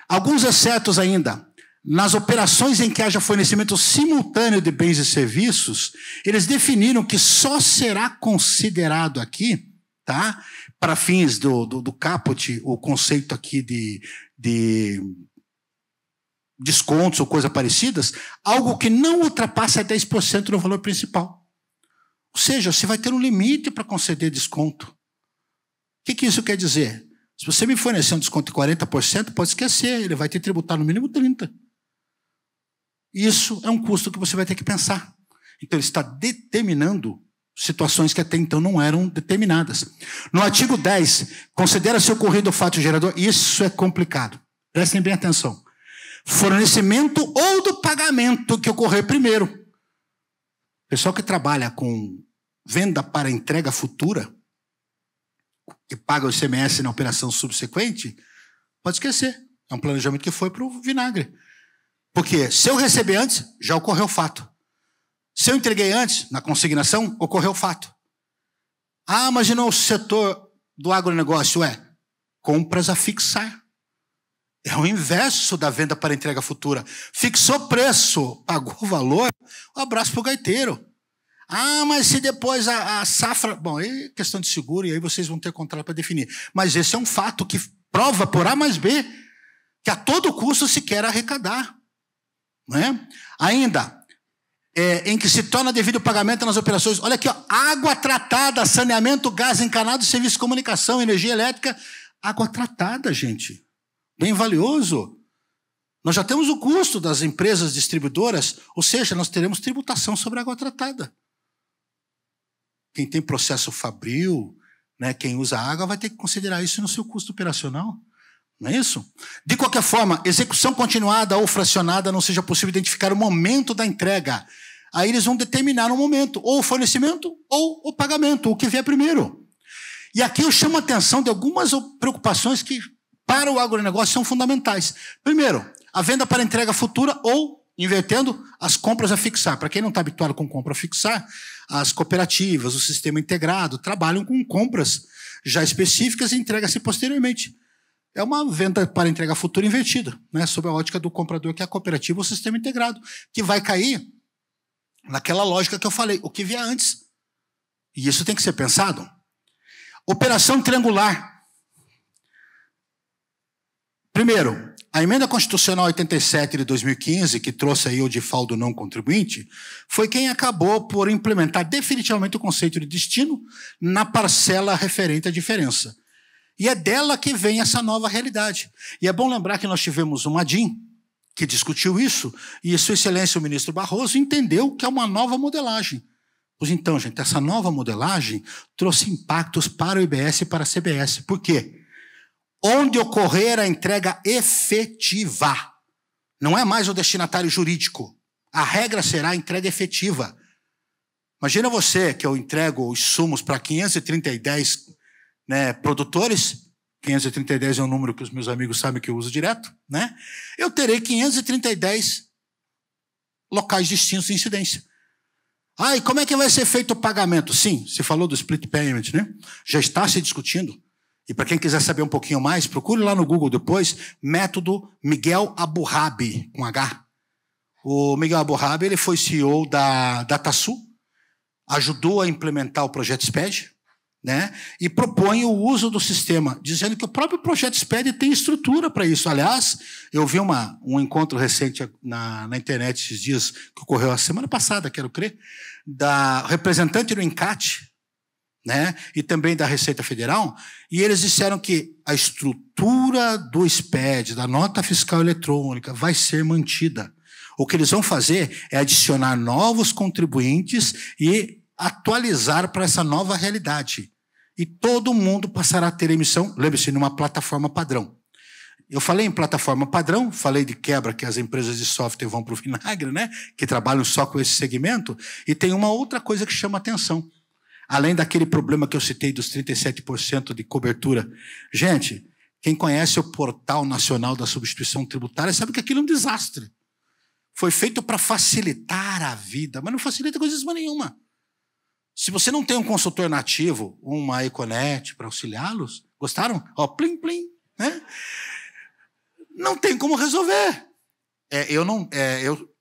Alguns excetos ainda. Nas operações em que haja fornecimento simultâneo de bens e serviços, eles definiram que só será considerado aqui, tá? Para fins do caput, o conceito aqui de descontos ou coisas parecidas, algo que não ultrapasse 10% do valor principal. Ou seja, você vai ter um limite para conceder desconto. O que isso quer dizer? Se você me fornecer um desconto de 40%, pode esquecer, ele vai te tributar no mínimo 30%. Isso é um custo que você vai ter que pensar. Então, ele está determinando situações que até então não eram determinadas. No artigo 10, considera-se ocorrido o fato gerador. Isso é complicado. Prestem bem atenção. Fornecimento ou do pagamento que ocorrer primeiro. O pessoal que trabalha com venda para entrega futura, que paga o ICMS na operação subsequente, pode esquecer. É um planejamento que foi para o vinagre. Porque se eu receber antes, já ocorreu o fato. Se eu entreguei antes, na consignação, ocorreu o fato. Ah, mas no setor do agronegócio compras a fixar. É o inverso da venda para entrega futura. Fixou preço, pagou o valor, um abraço para o gaiteiro. Ah, mas se depois a safra... Bom, é questão de seguro e aí vocês vão ter contrato para definir. Mas esse é um fato que prova por A mais B que a todo custo se quer arrecadar. Não é? Ainda, em que se torna devido o pagamento nas operações. Olha aqui, ó, água tratada, saneamento, gás encanado, serviço de comunicação, energia elétrica. Água tratada, gente. Bem valioso. Nós já temos o custo das empresas distribuidoras, ou seja, nós teremos tributação sobre a água tratada. Quem tem processo fabril, né, quem usa água, vai ter que considerar isso no seu custo operacional. Não é isso? De qualquer forma, execução continuada ou fracionada não seja possível identificar o momento da entrega. Aí eles vão determinar o momento, ou o fornecimento ou o pagamento, o que vier primeiro. E aqui eu chamo a atenção de algumas preocupações que, para o agronegócio, são fundamentais. Primeiro, a venda para entrega futura ou, invertendo, as compras a fixar. Para quem não está habituado com compra a fixar, as cooperativas, o sistema integrado, trabalham com compras já específicas e entrega-se posteriormente. É uma venda para entrega futura invertida, né? Sob a ótica do comprador, que é a cooperativa ou o sistema integrado, que vai cair naquela lógica que eu falei, o que vier antes. E isso tem que ser pensado. Operação triangular. Primeiro, a emenda constitucional 87 de 2015, que trouxe aí o default do não contribuinte, foi quem acabou por implementar definitivamente o conceito de destino na parcela referente à diferença. E é dela que vem essa nova realidade. E é bom lembrar que nós tivemos uma DIN que discutiu isso, e Sua Excelência o ministro Barroso entendeu que é uma nova modelagem. Pois então, gente, essa nova modelagem trouxe impactos para o IBS e para a CBS. Por quê? Onde ocorrer a entrega efetiva. Não é mais o destinatário jurídico. A regra será a entrega efetiva. Imagina você que eu entrego os insumos para 510 produtores. 510 é um número que os meus amigos sabem que eu uso direto, né? Eu terei 510 locais distintos de incidência. Ah, e como é que vai ser feito o pagamento? Sim, se falou do split payment, né? Já está se discutindo. E para quem quiser saber um pouquinho mais, procure lá no Google depois, método Miguel Aburrabi, com H. O Miguel Aburrabi, ele foi CEO da DataSul, ajudou a implementar o projeto SPED, né? E propõe o uso do sistema, dizendo que o próprio projeto SPED tem estrutura para isso. Aliás, eu vi um encontro recente na internet esses dias, que ocorreu a semana passada, quero crer, da representante do INCAT, né? E também da Receita Federal, e eles disseram que a estrutura do SPED, da nota fiscal eletrônica, vai ser mantida. O que eles vão fazer é adicionar novos contribuintes e atualizar para essa nova realidade. E todo mundo passará a ter emissão, lembre-se, numa plataforma padrão. Eu falei em plataforma padrão, falei de quebra que as empresas de software vão para o vinagre, né? Que trabalham só com esse segmento, e tem uma outra coisa que chama atenção. Além daquele problema que eu citei dos 37% de cobertura. Gente, quem conhece o Portal Nacional da Substituição Tributária sabe que aquilo é um desastre. Foi feito para facilitar a vida, mas não facilita coisa nenhuma. Se você não tem um consultor nativo, uma Econet para auxiliá-los, gostaram? Ó, plim, plim, né? Não tem como resolver.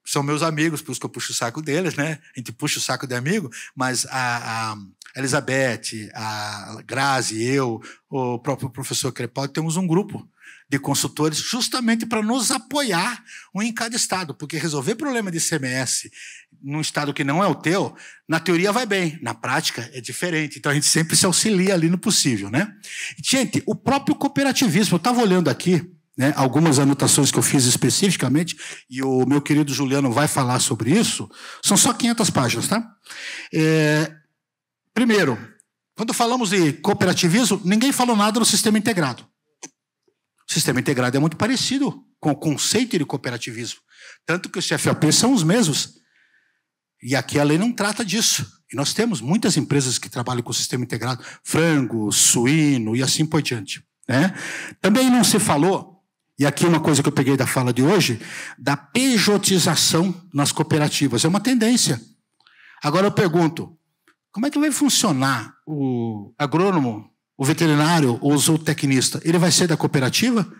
São meus amigos, por isso que eu puxo o saco deles, né? A gente puxa o saco de amigo, mas a Elizabeth, a Grazi, eu, o próprio professor Crepaldi, temos um grupo de consultores justamente para nos apoiar em cada estado, porque resolver problema de ICMS num estado que não é o teu, na teoria vai bem, na prática é diferente. Então a gente sempre se auxilia ali no possível, né? E, gente, o próprio cooperativismo, eu estava olhando aqui, né, algumas anotações que eu fiz especificamente, e o meu querido Juliano vai falar sobre isso, são só 500 páginas, tá? Primeiro, quando falamos de cooperativismo, ninguém falou nada no sistema integrado. O sistema integrado é muito parecido com o conceito de cooperativismo. Tanto que os CFOP são os mesmos. E aqui a lei não trata disso. E nós temos muitas empresas que trabalham com o sistema integrado, frango, suíno e assim por diante, né? Também não se falou, e aqui uma coisa que eu peguei da fala de hoje, da pejotização nas cooperativas. É uma tendência. Agora eu pergunto, como é que vai funcionar o agrônomo, o veterinário ou o zootecnista? Ele vai ser da cooperativa?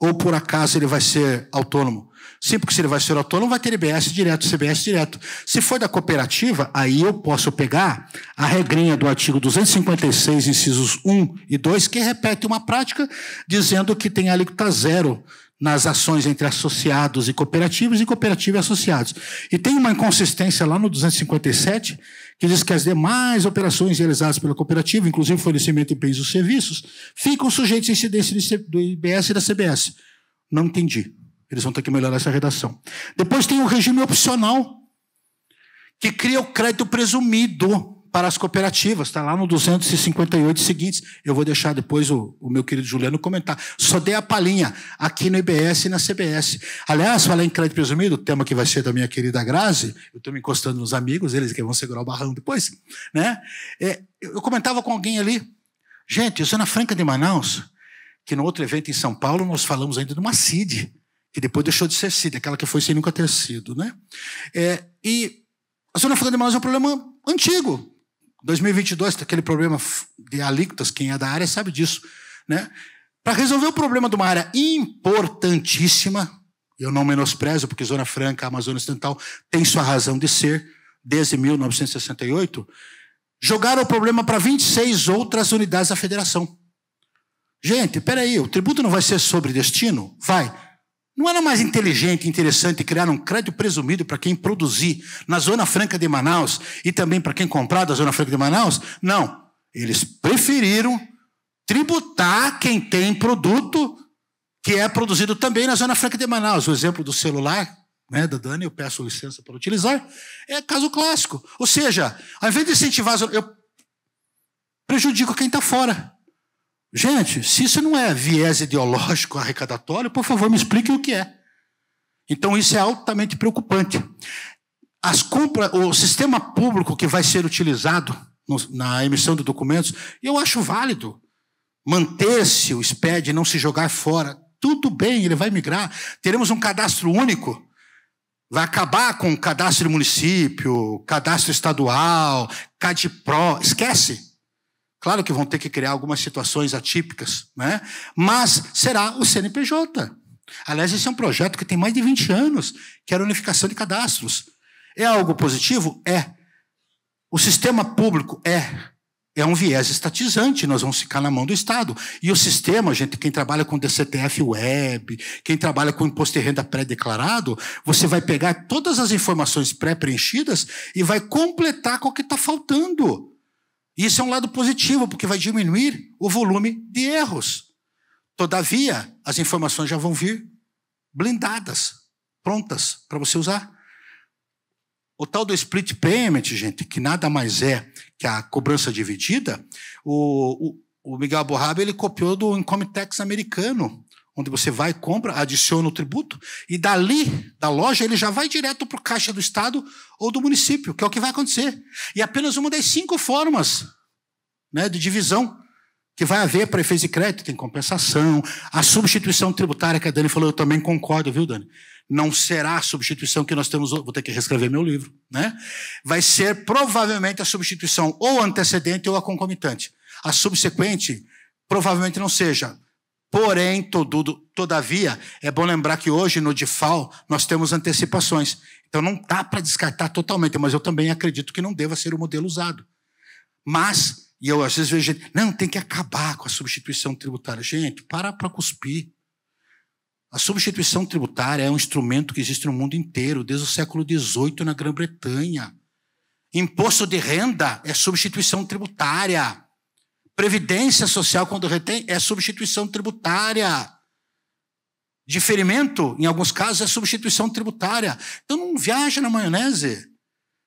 Ou, por acaso, ele vai ser autônomo? Sim, porque se ele vai ser autônomo, vai ter IBS direto, CBS direto. Se for da cooperativa, aí eu posso pegar a regrinha do artigo 256, incisos 1 e 2, que repete uma prática dizendo que tem alíquota zero nas ações entre associados e cooperativas e associados. E tem uma inconsistência lá no 257, que diz que as demais operações realizadas pela cooperativa, inclusive fornecimento de bens ou serviços, ficam sujeitos à incidência do IBS e da CBS. Não entendi. Eles vão ter que melhorar essa redação. Depois tem o regime opcional, que cria o crédito presumido para as cooperativas. Está lá no 258 seguintes. Eu vou deixar depois o meu querido Juliano comentar. Só dei a palhinha aqui no IBS e na CBS. Aliás, falar em crédito presumido, o tema que vai ser da minha querida Grazi, eu estou me encostando nos amigos, eles que vão segurar o barrão depois, né? Eu comentava com alguém ali, gente, Zona Franca de Manaus, que no outro evento em São Paulo nós falamos ainda de uma CID, que depois deixou de ser CID, aquela que foi sem nunca ter sido, né? E a Zona Franca de Manaus é um problema antigo. 2022, aquele problema de alíquotas, quem é da área sabe disso, né? para resolver o problema de uma área importantíssima, eu não menosprezo, porque Zona Franca, Amazônia Ocidental, tem sua razão de ser, desde 1968, jogaram o problema para 26 outras unidades da federação. Gente, peraí, o tributo não vai ser sobre destino? Vai. Não era mais inteligente e interessante criar um crédito presumido para quem produzir na Zona Franca de Manaus e também para quem comprar da Zona Franca de Manaus? Não. Eles preferiram tributar quem tem produto que é produzido também na Zona Franca de Manaus. O exemplo do celular, né, da Dani, eu peço licença para utilizar, é caso clássico. Ou seja, ao invés de incentivar, eu prejudico quem está fora. Gente, se isso não é viés ideológico arrecadatório, por favor, me explique o que é. Então, isso é altamente preocupante. O sistema público que vai ser utilizado na emissão de documentos, eu acho válido manter-se o SPED, não se jogar fora. Tudo bem, ele vai migrar. Teremos um cadastro único. Vai acabar com o cadastro de município, cadastro estadual, CadPro. Esquece. Claro que vão ter que criar algumas situações atípicas, né? Mas será o CNPJ. Aliás, esse é um projeto que tem mais de 20 anos, que era a unificação de cadastros. É algo positivo? É. O sistema público é um viés estatizante, nós vamos ficar na mão do Estado. E o sistema, gente, quem trabalha com DCTF Web, quem trabalha com imposto de renda pré-declarado, você vai pegar todas as informações pré-preenchidas e vai completar com o que está faltando. Isso é um lado positivo, porque vai diminuir o volume de erros. Todavia, as informações já vão vir blindadas, prontas para você usar. O tal do split payment, gente, que nada mais é que a cobrança dividida, o Miguel Abu-Rab, ele copiou do income tax americano, onde você vai, compra, adiciona o tributo, e dali, da loja, ele já vai direto para o caixa do Estado ou do município, que é o que vai acontecer. E apenas uma das 5 formas, né, de divisão que vai haver para efeitos de crédito. Tem compensação, a substituição tributária, que a Dani falou, eu também concordo, viu, Dani? Não será a substituição que nós temos, vou ter que reescrever meu livro, né? Vai ser provavelmente a substituição ou antecedente ou a concomitante. A subsequente provavelmente não seja. Porém, todavia, é bom lembrar que hoje no DIFAL nós temos antecipações. Então não dá para descartar totalmente, mas eu também acredito que não deva ser o modelo usado. Mas, e eu às vezes vejo gente, não, tem que acabar com a substituição tributária. Gente, para cuspir. A substituição tributária é um instrumento que existe no mundo inteiro, desde o século XVIII na Grã-Bretanha. Imposto de renda é substituição tributária. Previdência social, quando retém, é substituição tributária. Diferimento, em alguns casos, é substituição tributária. Então não viaja na maionese.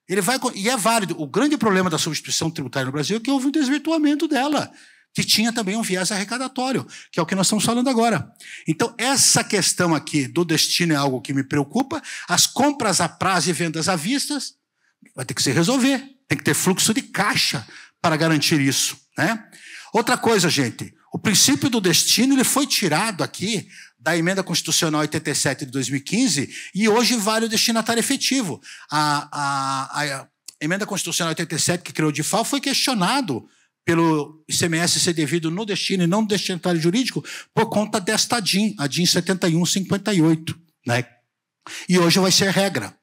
Ele vai, e é válido. O grande problema da substituição tributária no Brasil é que houve um desvirtuamento dela, que tinha também um viés arrecadatório, que é o que nós estamos falando agora. Então, essa questão aqui do destino é algo que me preocupa. As compras a prazo e vendas à vista vai ter que se resolver. Tem que ter fluxo de caixa para garantir isso, né? Outra coisa, gente, o princípio do destino ele foi tirado aqui da Emenda Constitucional 87 de 2015 e hoje vale o destinatário efetivo. A Emenda Constitucional 87, que criou o DIFAL, foi questionado pelo ICMS ser devido no destino e não no destinatário jurídico por conta desta DIN, a DIN 7158, né? E hoje vai ser regra.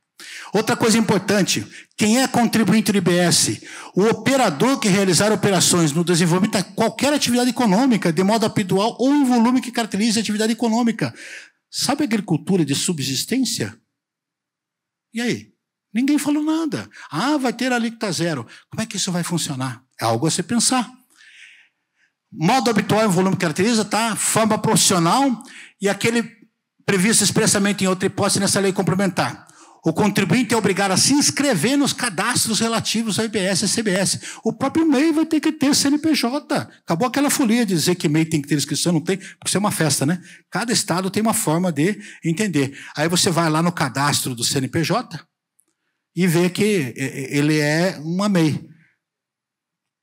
Outra coisa importante, quem é contribuinte do IBS? O operador que realizar operações no desenvolvimento de qualquer atividade econômica, de modo habitual ou em volume que caracterize a atividade econômica. Sabe agricultura de subsistência? E aí? Ninguém falou nada. Ah, vai ter alíquota zero. Como é que isso vai funcionar? É algo a se pensar. Modo habitual em volume que caracteriza, tá? Forma profissional e aquele previsto expressamente em outra hipótese nessa lei complementar. O contribuinte é obrigado a se inscrever nos cadastros relativos ao IBS e CBS. O próprio MEI vai ter que ter CNPJ. Acabou aquela folia de dizer que MEI tem que ter inscrição, não tem, porque isso é uma festa, né? Cada estado tem uma forma de entender. Aí você vai lá no cadastro do CNPJ e vê que ele é uma MEI.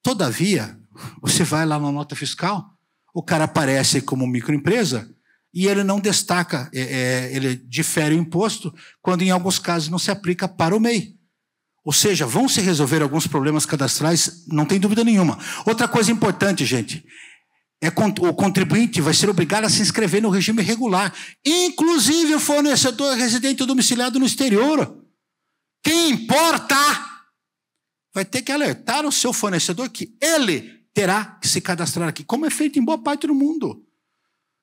Todavia, você vai lá na nota fiscal, o cara aparece como microempresa e ele não destaca, ele difere o imposto, quando em alguns casos não se aplica para o MEI. Ou seja, vão se resolver alguns problemas cadastrais, não tem dúvida nenhuma. Outra coisa importante, gente, o contribuinte vai ser obrigado a se inscrever no regime regular, inclusive o fornecedor residente ou domiciliado no exterior. Quem importa vai ter que alertar o seu fornecedor que ele terá que se cadastrar aqui, como é feito em boa parte do mundo.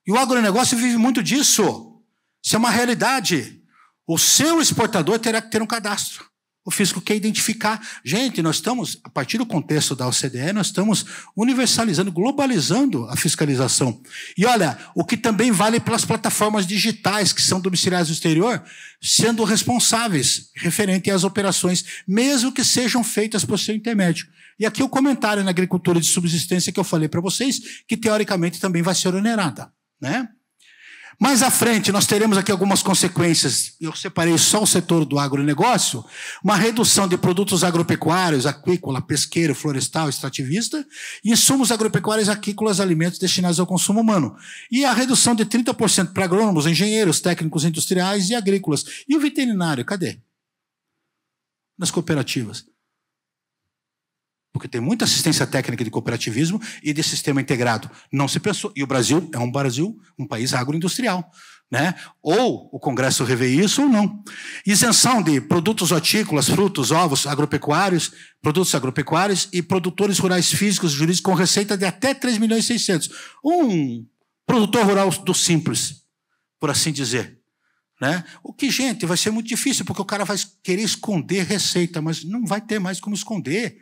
E o agronegócio vive muito disso. Isso é uma realidade. O seu exportador terá que ter um cadastro. O fisco quer identificar. Gente, nós estamos, a partir do contexto da OCDE, nós estamos universalizando, globalizando a fiscalização. E olha, o que também vale pelas plataformas digitais que são domiciliadas no exterior, sendo responsáveis referente às operações, mesmo que sejam feitas por seu intermédio. E aqui o comentário na agricultura de subsistência que eu falei para vocês, que teoricamente também vai ser onerada, né? Mais à frente, nós teremos aqui algumas consequências. Eu separei só o setor do agronegócio, uma redução de produtos agropecuários, aquícola, pesqueiro, florestal, extrativista, e insumos agropecuários, aquícolas, alimentos destinados ao consumo humano. E a redução de 30% para agrônomos, engenheiros, técnicos industriais e agrícolas. E o veterinário, cadê? Nas cooperativas. Porque tem muita assistência técnica de cooperativismo e de sistema integrado. Não se pensou. E o Brasil é um país agroindustrial, né? Ou o Congresso revê isso ou não. Isenção de produtos hortícolas, frutos, ovos, agropecuários, produtos agropecuários e produtores rurais físicos e jurídicos com receita de até 3.600.000. Um produtor rural do simples, por assim dizer. Né? O que, gente, vai ser muito difícil, porque o cara vai querer esconder receita, mas não vai ter mais como esconder.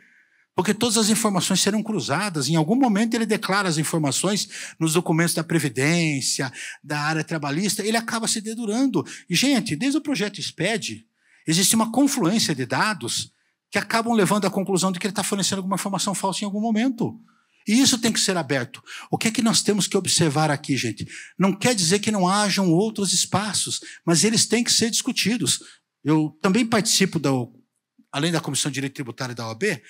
Porque todas as informações serão cruzadas. Em algum momento ele declara as informações nos documentos da Previdência, da área trabalhista, ele acaba se dedurando. E, gente, desde o projeto SPED, existe uma confluência de dados que acabam levando à conclusão de que ele está fornecendo alguma informação falsa em algum momento. E isso tem que ser aberto. O que é que nós temos que observar aqui, gente? Não quer dizer que não hajam outros espaços, mas eles têm que ser discutidos. Eu também participo, além da Comissão de Direito Tributário da OAB,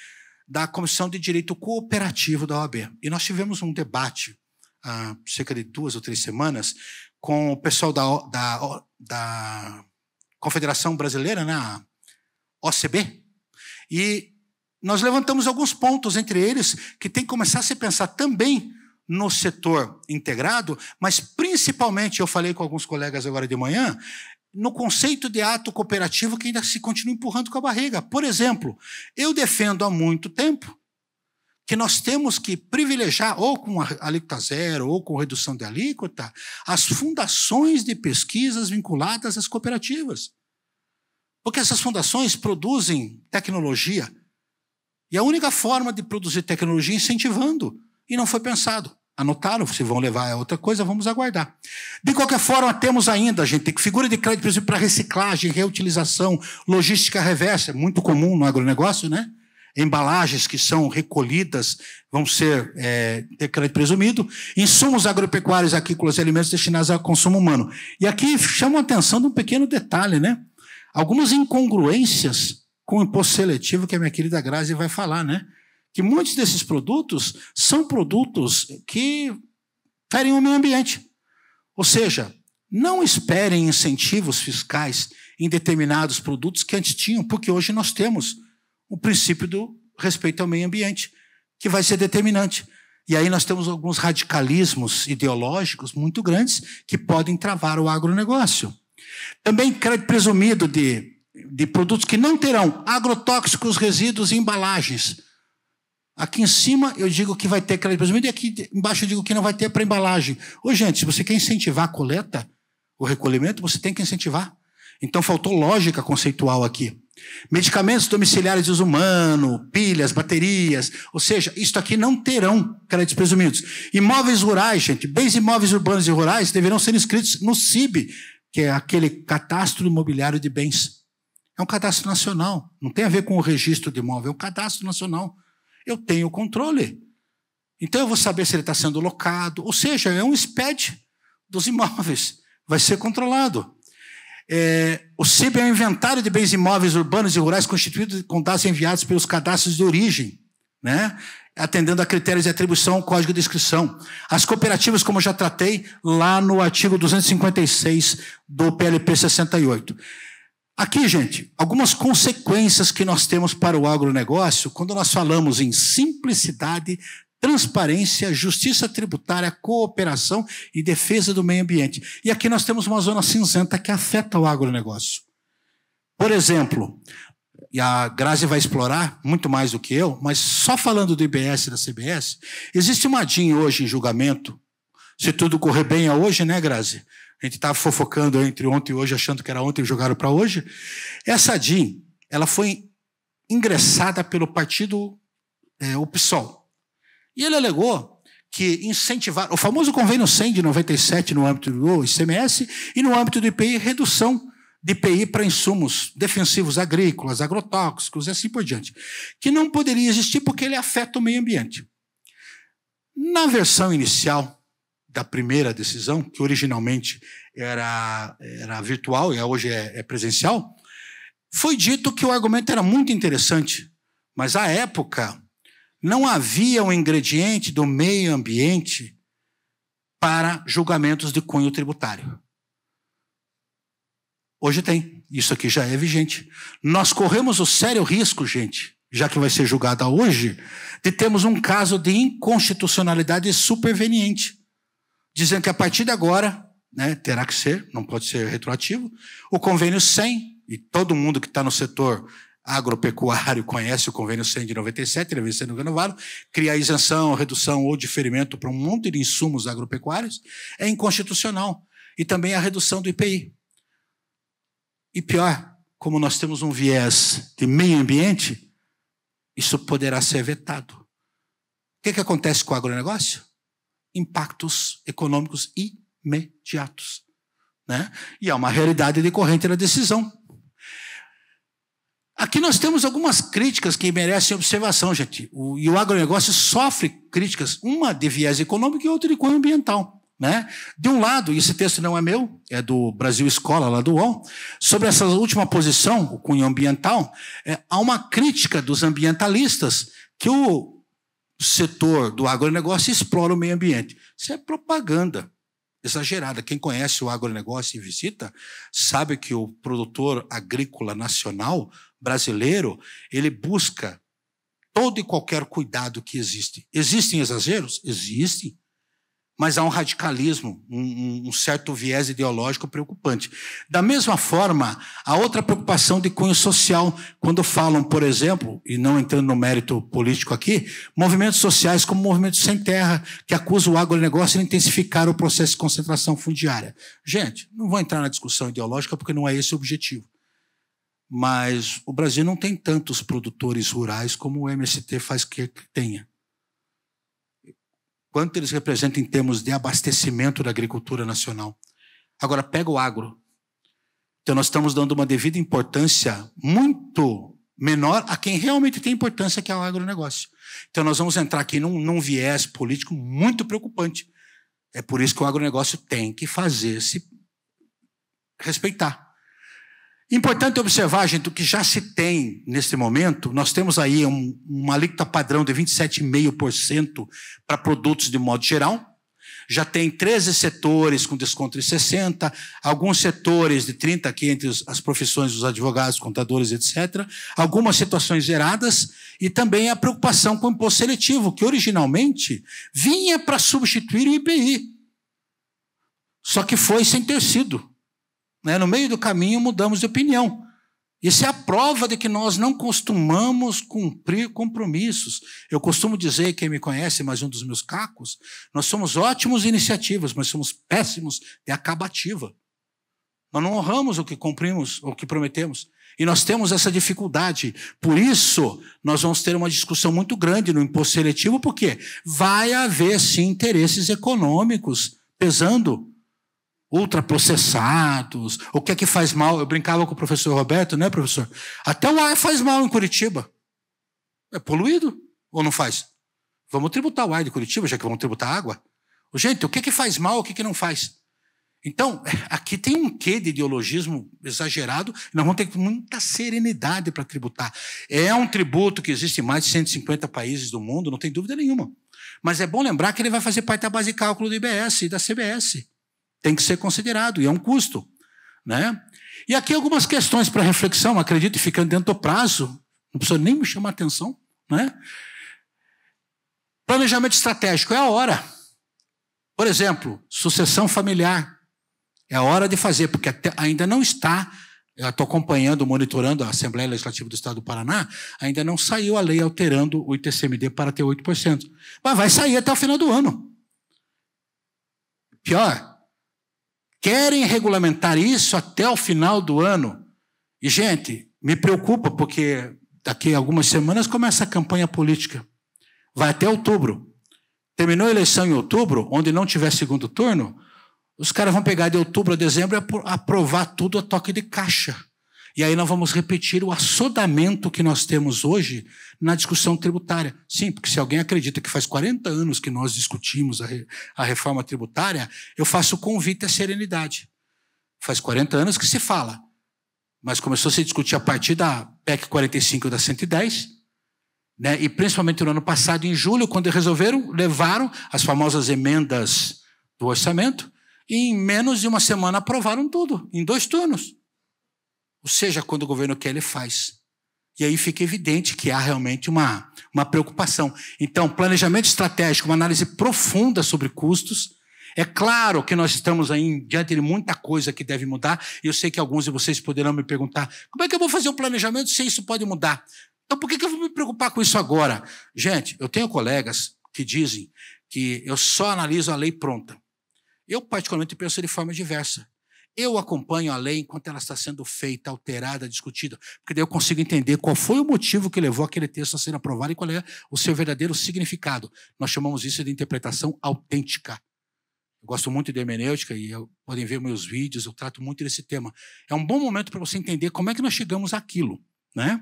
da Comissão de Direito Cooperativo da OAB. E nós tivemos um debate há cerca de 2 ou 3 semanas com o pessoal da Confederação Brasileira, né, a OCB, e nós levantamos alguns pontos, entre eles, que tem que começar a se pensar também no setor integrado, mas principalmente, eu falei com alguns colegas agora de manhã, no conceito de ato cooperativo que ainda se continua empurrando com a barriga. Por exemplo, eu defendo há muito tempo que nós temos que privilegiar, ou com alíquota zero, ou com redução de alíquota, as fundações de pesquisas vinculadas às cooperativas. Porque essas fundações produzem tecnologia, e a única forma de produzir tecnologia é incentivando, e não foi pensado. Anotaram, se vão levar a outra coisa, vamos aguardar. De qualquer forma, temos ainda, gente, figura de crédito para reciclagem, reutilização, logística reversa, é muito comum no agronegócio, né? Embalagens que são recolhidas vão ser ter crédito presumido, insumos agropecuários, aquícolas e alimentos destinados ao consumo humano. E aqui chama a atenção de um pequeno detalhe, né? Algumas incongruências com o imposto seletivo que a minha querida Grazi vai falar, né? Que muitos desses produtos são produtos que ferem o meio ambiente. Ou seja, não esperem incentivos fiscais em determinados produtos que antes tinham, porque hoje nós temos o princípio do respeito ao meio ambiente, que vai ser determinante. E aí nós temos alguns radicalismos ideológicos muito grandes que podem travar o agronegócio. Também crédito presumido de produtos que não terão agrotóxicos, resíduos e embalagens. Aqui em cima eu digo que vai ter crédito presumido e aqui embaixo eu digo que não vai ter para embalagem. Ô, gente, se você quer incentivar a coleta, o recolhimento, você tem que incentivar. Então faltou lógica conceitual aqui. Medicamentos domiciliares de uso humano, pilhas, baterias, ou seja, isto aqui não terão créditos presumidos. Imóveis rurais, gente, bens imóveis urbanos e rurais deverão ser inscritos no CIB, que é aquele cadastro imobiliário de bens. É um cadastro nacional, não tem a ver com o registro de imóvel, é um cadastro nacional. Eu tenho controle. Então eu vou saber se ele está sendo locado, ou seja, é um SPED dos imóveis, vai ser controlado. O CIB é um inventário de bens imóveis urbanos e rurais constituído com dados enviados pelos cadastros de origem, né? Atendendo a critérios de atribuição ao Código de Inscrição. As cooperativas, como eu já tratei, lá no artigo 256 do PLP 68. Aqui, gente, algumas consequências que nós temos para o agronegócio quando nós falamos em simplicidade, transparência, justiça tributária, cooperação e defesa do meio ambiente. E aqui nós temos uma zona cinzenta que afeta o agronegócio. Por exemplo, e a Grazi vai explorar muito mais do que eu, mas só falando do IBS e da CBS, existe uma DIN hoje em julgamento, se tudo correr bem é hoje, né, Grazi? A gente estava fofocando entre ontem e hoje, achando que era ontem e jogaram para hoje. Essa DIN, ela foi ingressada pelo partido o PSOL. E ele alegou que incentivar o famoso convênio 100 de 97 no âmbito do ICMS e no âmbito do IPI, redução de IPI para insumos defensivos agrícolas, agrotóxicos e assim por diante, que não poderia existir porque ele afeta o meio ambiente. Na versão inicial da primeira decisão, que originalmente era virtual e hoje é presencial, foi dito que o argumento era muito interessante, mas à época não havia um ingrediente do meio ambiente para julgamentos de cunho tributário. Hoje tem. Isso aqui já é vigente. Nós corremos o sério risco, gente, já que vai ser julgada hoje, de termos um caso de inconstitucionalidade superveniente, dizendo que a partir de agora, né, terá que ser, não pode ser retroativo, o convênio 100, e todo mundo que está no setor agropecuário conhece o convênio 100 de 97, ele vem sendo renovado, cria isenção, redução ou diferimento para um monte de insumos agropecuários, é inconstitucional. E também a redução do IPI. E pior, como nós temos um viés de meio ambiente, isso poderá ser vetado. O que acontece com o agronegócio? Impactos econômicos imediatos, né? E é uma realidade decorrente da decisão. Aqui nós temos algumas críticas que merecem observação, gente. E o agronegócio sofre críticas, uma de viés econômico e outra de cunho ambiental. Né? De um lado, e esse texto não é meu, é do Brasil Escola, lá do UOL, sobre essa última posição, o cunho ambiental, há uma crítica dos ambientalistas que o setor do agronegócio explora o meio ambiente. Isso é propaganda exagerada. Quem conhece o agronegócio e visita, sabe que o produtor agrícola nacional brasileiro, ele busca todo e qualquer cuidado que existe. Existem exageros? Existem. Mas há um radicalismo, um certo viés ideológico preocupante. Da mesma forma, há outra preocupação de cunho social, quando falam, por exemplo, e não entrando no mérito político aqui, movimentos sociais como o Movimento Sem Terra, que acusa o agronegócio de intensificar o processo de concentração fundiária. Gente, não vou entrar na discussão ideológica porque não é esse o objetivo. Mas o Brasil não tem tantos produtores rurais como o MST faz que tenha. Quanto eles representam em termos de abastecimento da agricultura nacional. Agora, pega o agro. Então, nós estamos dando uma devida importância muito menor a quem realmente tem importância, que é o agronegócio. Então, nós vamos entrar aqui num viés político muito preocupante. É por isso que o agronegócio tem que fazer-se respeitar. Importante observar, gente, o que já se tem nesse momento, nós temos aí uma alíquota padrão de 27,5% para produtos de modo geral. Já tem 13 setores com desconto de 60%, alguns setores de 30%, aqui entre as profissões dos advogados, contadores, etc. Algumas situações zeradas e também a preocupação com o imposto seletivo, que originalmente vinha para substituir o IPI. Só que foi sem ter sido. No meio do caminho, mudamos de opinião. Isso é a prova de que nós não costumamos cumprir compromissos. Eu costumo dizer, quem me conhece, mais um dos meus cacos, nós somos ótimos em iniciativas, mas somos péssimos de acabativa. Nós não honramos o que cumprimos, o que prometemos. E nós temos essa dificuldade. Por isso, nós vamos ter uma discussão muito grande no imposto seletivo, porque vai haver, sim, interesses econômicos pesando. Ultraprocessados, o que é que faz mal? Eu brincava com o professor Roberto, né, professor? Até o ar faz mal em Curitiba. É poluído ou não faz? Vamos tributar o ar de Curitiba, já que vamos tributar a água. Gente, o que é que faz mal, o que é que não faz? Então, aqui tem um quê de ideologismo exagerado, e nós vamos ter muita serenidade para tributar. É um tributo que existe em mais de 150 países do mundo, não tem dúvida nenhuma. Mas é bom lembrar que ele vai fazer parte da base de cálculo do IBS e da CBS. Tem que ser considerado, e é um custo. Né? E aqui algumas questões para reflexão, acredito, ficando dentro do prazo, não precisa nem me chamar a atenção. Né? Planejamento estratégico é a hora. Por exemplo, sucessão familiar. É a hora de fazer, porque ainda não está... Eu estou acompanhando, monitorando a Assembleia Legislativa do Estado do Paraná, ainda não saiu a lei alterando o ITCMD para ter 8%. Mas vai sair até o final do ano. Pior, querem regulamentar isso até o final do ano. E, gente, me preocupa, porque daqui a algumas semanas começa a campanha política. Vai até outubro. Terminou a eleição em outubro, onde não tiver segundo turno, os caras vão pegar de outubro a dezembro e aprovar tudo a toque de caixa. E aí nós vamos repetir o assodamento que nós temos hoje na discussão tributária. Sim, porque se alguém acredita que faz 40 anos que nós discutimos a reforma tributária, eu faço convite à serenidade. Faz 40 anos que se fala. Mas começou a se discutir a partir da PEC 45 e da 110, né? E principalmente no ano passado, em julho, quando levaram as famosas emendas do orçamento, e em menos de uma semana aprovaram tudo, em 2 turnos. Ou seja, quando o governo quer, ele faz. E aí fica evidente que há realmente uma preocupação. Então, planejamento estratégico, uma análise profunda sobre custos. É claro que nós estamos aí diante de muita coisa que deve mudar, e eu sei que alguns de vocês poderão me perguntar, como é que eu vou fazer um planejamento se isso pode mudar? Então, por que eu vou me preocupar com isso agora? Gente, eu tenho colegas que dizem que eu só analiso a lei pronta. Eu, particularmente, penso de forma diversa. Eu acompanho a lei enquanto ela está sendo feita, alterada, discutida, porque daí eu consigo entender qual foi o motivo que levou aquele texto a ser aprovado e qual é o seu verdadeiro significado. Nós chamamos isso de interpretação autêntica. Eu gosto muito de hermenêutica e podem ver meus vídeos, eu trato muito desse tema. É um bom momento para você entender como é que nós chegamos àquilo, né?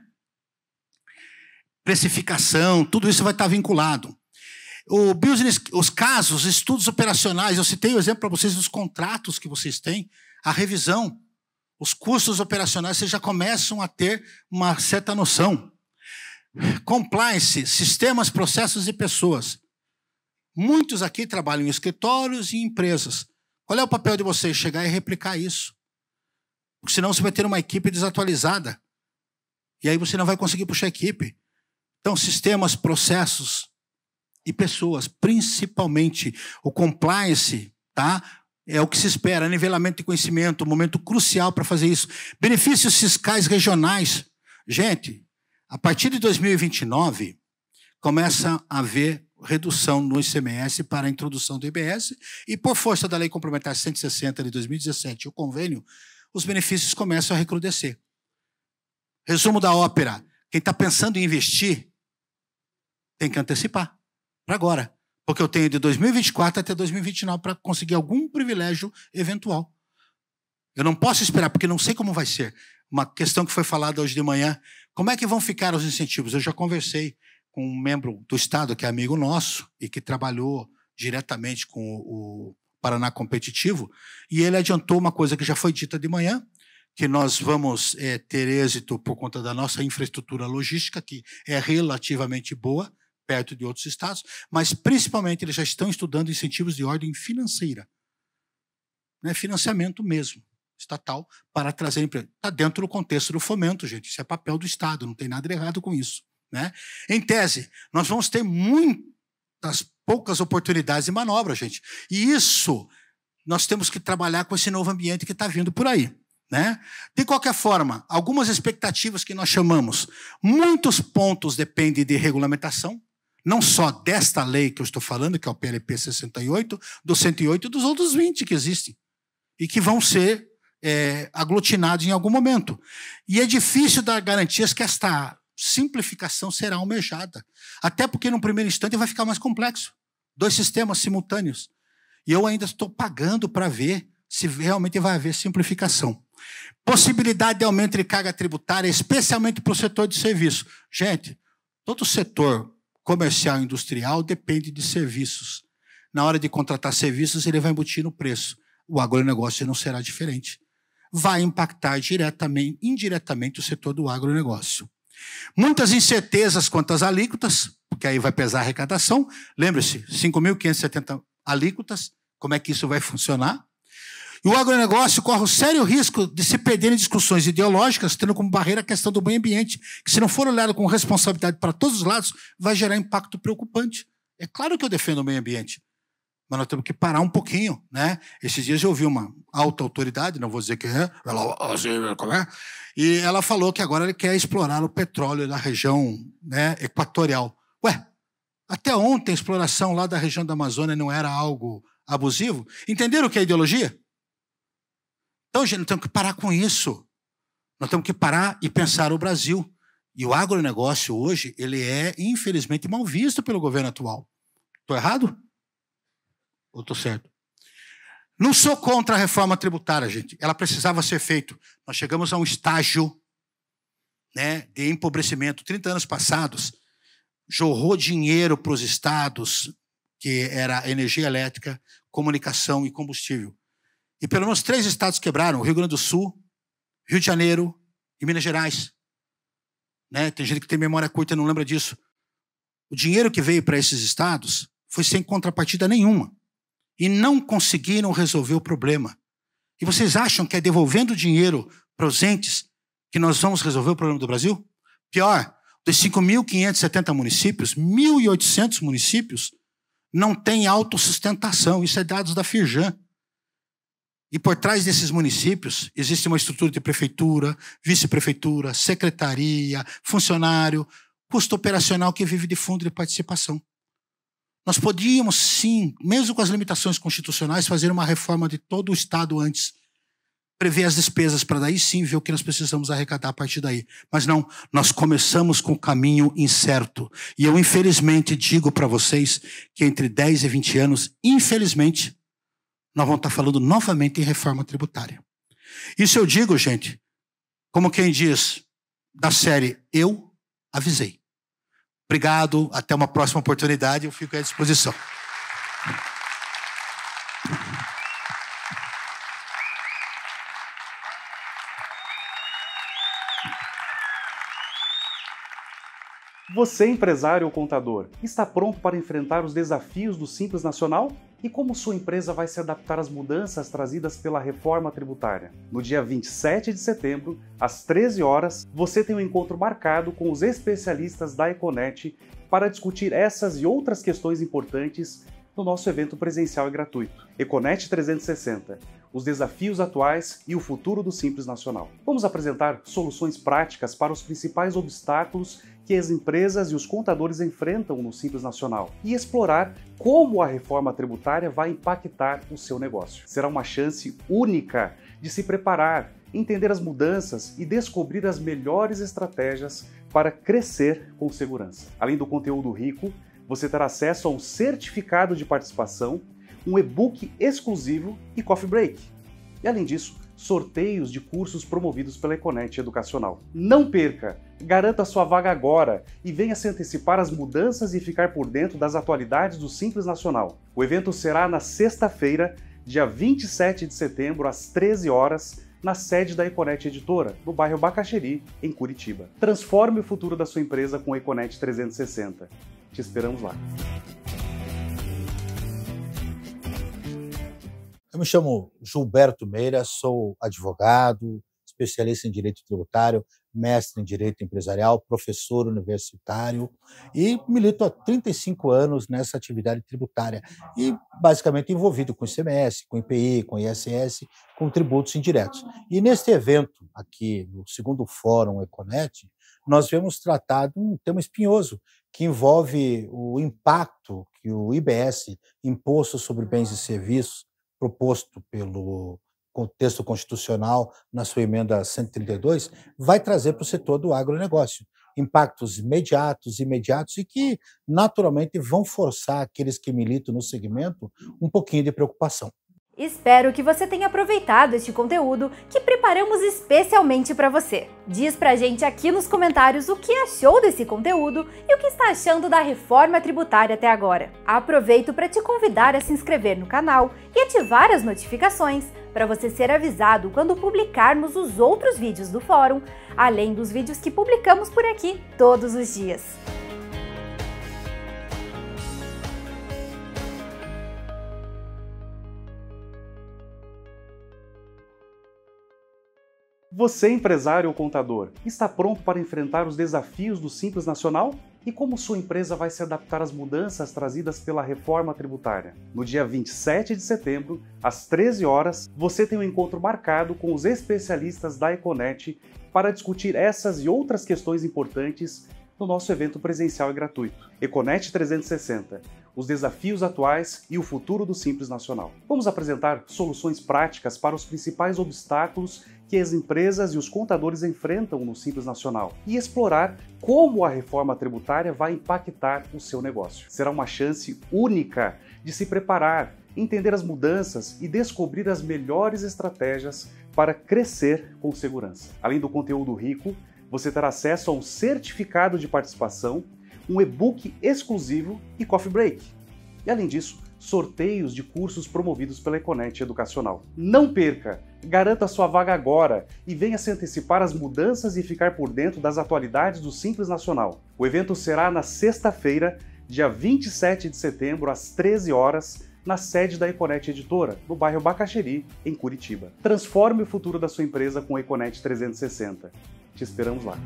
Precificação, tudo isso vai estar vinculado. O business, os casos, estudos operacionais, eu citei o exemplo para vocês dos contratos que vocês têm, a revisão, os custos operacionais, vocês já começam a ter uma certa noção. Compliance, sistemas, processos e pessoas. Muitos aqui trabalham em escritórios e em empresas. Qual é o papel de vocês? Chegar e replicar isso. Porque senão você vai ter uma equipe desatualizada. E aí você não vai conseguir puxar a equipe. Então, sistemas, processos e pessoas, principalmente o compliance, tá? É o que se espera, nivelamento de conhecimento, um momento crucial para fazer isso. Benefícios fiscais regionais. Gente, a partir de 2029, começa a haver redução no ICMS para a introdução do IBS e, por força da Lei Complementar 160 de 2017, o convênio, os benefícios começam a recrudescer. Resumo da ópera. Quem está pensando em investir tem que antecipar para agora. Porque eu tenho de 2024 até 2029 para conseguir algum privilégio eventual. Eu não posso esperar, porque não sei como vai ser. Uma questão que foi falada hoje de manhã. Como é que vão ficar os incentivos? Eu já conversei com um membro do Estado, que é amigo nosso, e que trabalhou diretamente com o Paraná Competitivo, e ele adiantou uma coisa que já foi dita de manhã, que nós vamos ter êxito por conta da nossa infraestrutura logística, que é relativamente boa, perto de outros estados, mas principalmente eles já estão estudando incentivos de ordem financeira. Né? Financiamento mesmo, estatal, para trazer emprego. Está dentro do contexto do fomento, gente. Isso é papel do Estado, não tem nada de errado com isso. Né? Em tese, nós vamos ter poucas oportunidades de manobra, gente. E isso, nós temos que trabalhar com esse novo ambiente que está vindo por aí. Né? De qualquer forma, algumas expectativas que nós chamamos, muitos pontos dependem de regulamentação, não só desta lei que eu estou falando, que é o PLP 68, do 108 e dos outros 20 que existem, e que vão ser aglutinados em algum momento. E é difícil dar garantias que esta simplificação será almejada, até porque, no primeiro instante, vai ficar mais complexo. 2 sistemas simultâneos. E eu ainda estou pagando para ver se realmente vai haver simplificação. Possibilidade de aumento de carga tributária, especialmente para o setor de serviço. Gente, todo o setor comercial e industrial depende de serviços. Na hora de contratar serviços, ele vai embutir no preço. O agronegócio não será diferente. Vai impactar indiretamente o setor do agronegócio. Muitas incertezas quanto às alíquotas, porque aí vai pesar a arrecadação. Lembre-se, 5.570 alíquotas, como é que isso vai funcionar? E o agronegócio corre o sério risco de se perder em discussões ideológicas, tendo como barreira a questão do meio ambiente, que, se não for olhado com responsabilidade para todos os lados, vai gerar impacto preocupante. É claro que eu defendo o meio ambiente, mas nós temos que parar um pouquinho, né? Esses dias eu ouvi uma alta autoridade, não vou dizer quem é, e ela falou que agora ele quer explorar o petróleo da região, né, equatorial. Ué, até ontem a exploração lá da região da Amazônia não era algo abusivo? Entenderam o que é ideologia? Então, gente, nós temos que parar com isso. Nós temos que parar e pensar o Brasil. E o agronegócio hoje, ele é, infelizmente, mal visto pelo governo atual. Estou errado? Ou estou certo? Não sou contra a reforma tributária, gente. Ela precisava ser feita. Nós chegamos a um estágio, né, de empobrecimento. 30 anos passados, jorrou dinheiro para os estados, que era energia elétrica, comunicação e combustível. E pelo menos 3 estados quebraram: o Rio Grande do Sul, Rio de Janeiro e Minas Gerais. Né? Tem gente que tem memória curta e não lembra disso. O dinheiro que veio para esses estados foi sem contrapartida nenhuma. E não conseguiram resolver o problema. E vocês acham que é devolvendo dinheiro para os entes que nós vamos resolver o problema do Brasil? Pior, dos 5.570 municípios, 1.800 municípios não têm autossustentação. Isso é dados da Firjan. E por trás desses municípios existe uma estrutura de prefeitura, vice-prefeitura, secretaria, funcionário, custo operacional que vive de fundo de participação. Nós podíamos, sim, mesmo com as limitações constitucionais, fazer uma reforma de todo o Estado antes. Prever as despesas para daí sim ver o que nós precisamos arrecadar a partir daí. Mas não, nós começamos com um caminho incerto. E eu, infelizmente, digo para vocês que entre 10 e 20 anos, infelizmente, nós vamos estar falando novamente em reforma tributária. Isso eu digo, gente, como quem diz, da série Eu Avisei. Obrigado, até uma próxima oportunidade, eu fico à disposição. Você, empresário ou contador, está pronto para enfrentar os desafios do Simples Nacional? E como sua empresa vai se adaptar às mudanças trazidas pela reforma tributária? No dia 27 de setembro, às 13 horas, você tem um encontro marcado com os especialistas da Econet para discutir essas e outras questões importantes no nosso evento presencial e gratuito. Econet 360. Os desafios atuais e o futuro do Simples Nacional. Vamos apresentar soluções práticas para os principais obstáculos que as empresas e os contadores enfrentam no Simples Nacional e explorar como a reforma tributária vai impactar o seu negócio. Será uma chance única de se preparar, entender as mudanças e descobrir as melhores estratégias para crescer com segurança. Além do conteúdo rico, você terá acesso a um certificado de participação, um e-book exclusivo e coffee break. E além disso, sorteios de cursos promovidos pela Econet Educacional. Não perca! Garanta sua vaga agora e venha se antecipar às mudanças e ficar por dentro das atualidades do Simples Nacional. O evento será na sexta-feira, dia 27 de setembro, às 13 horas, na sede da Econet Editora, no bairro Bacaxeri, em Curitiba. Transforme o futuro da sua empresa com o Econet 360. Te esperamos lá. Eu me chamo Gilberto Meira, sou advogado, especialista em direito tributário, mestre em direito empresarial, professor universitário e milito há 35 anos nessa atividade tributária e basicamente envolvido com ICMS, com IPI, com ISS, com tributos indiretos. E neste evento aqui, no segundo Fórum Econet, nós vemos tratar de um tema espinhoso que envolve o impacto que o IBS, Imposto sobre Bens e Serviços, proposto pelo contexto constitucional na sua emenda 132, vai trazer para o setor do agronegócio. Impactos imediatos e que, naturalmente, vão forçar aqueles que militam no segmento um pouquinho de preocupação. Espero que você tenha aproveitado este conteúdo que preparamos especialmente para você. Diz pra gente aqui nos comentários o que achou desse conteúdo e o que está achando da reforma tributária até agora. Aproveito para te convidar a se inscrever no canal e ativar as notificações para você ser avisado quando publicarmos os outros vídeos do fórum, além dos vídeos que publicamos por aqui todos os dias. Você, empresário ou contador, está pronto para enfrentar os desafios do Simples Nacional? E como sua empresa vai se adaptar às mudanças trazidas pela reforma tributária? No dia 27 de setembro, às 13 horas, você tem um encontro marcado com os especialistas da Econet para discutir essas e outras questões importantes no nosso evento presencial e gratuito. Econet 360, os desafios atuais e o futuro do Simples Nacional. Vamos apresentar soluções práticas para os principais obstáculos que as empresas e os contadores enfrentam no Simples Nacional e explorar como a reforma tributária vai impactar o seu negócio. Será uma chance única de se preparar, entender as mudanças e descobrir as melhores estratégias para crescer com segurança. Além do conteúdo rico, você terá acesso a um certificado de participação, um e-book exclusivo e coffee break. E além disso, sorteios de cursos promovidos pela Econet Educacional. Não perca! Garanta sua vaga agora e venha se antecipar às mudanças e ficar por dentro das atualidades do Simples Nacional. O evento será na sexta-feira, dia 27 de setembro, às 13 horas, na sede da Econet Editora, no bairro Bacaxeri, em Curitiba. Transforme o futuro da sua empresa com o Econet 360. Te esperamos lá.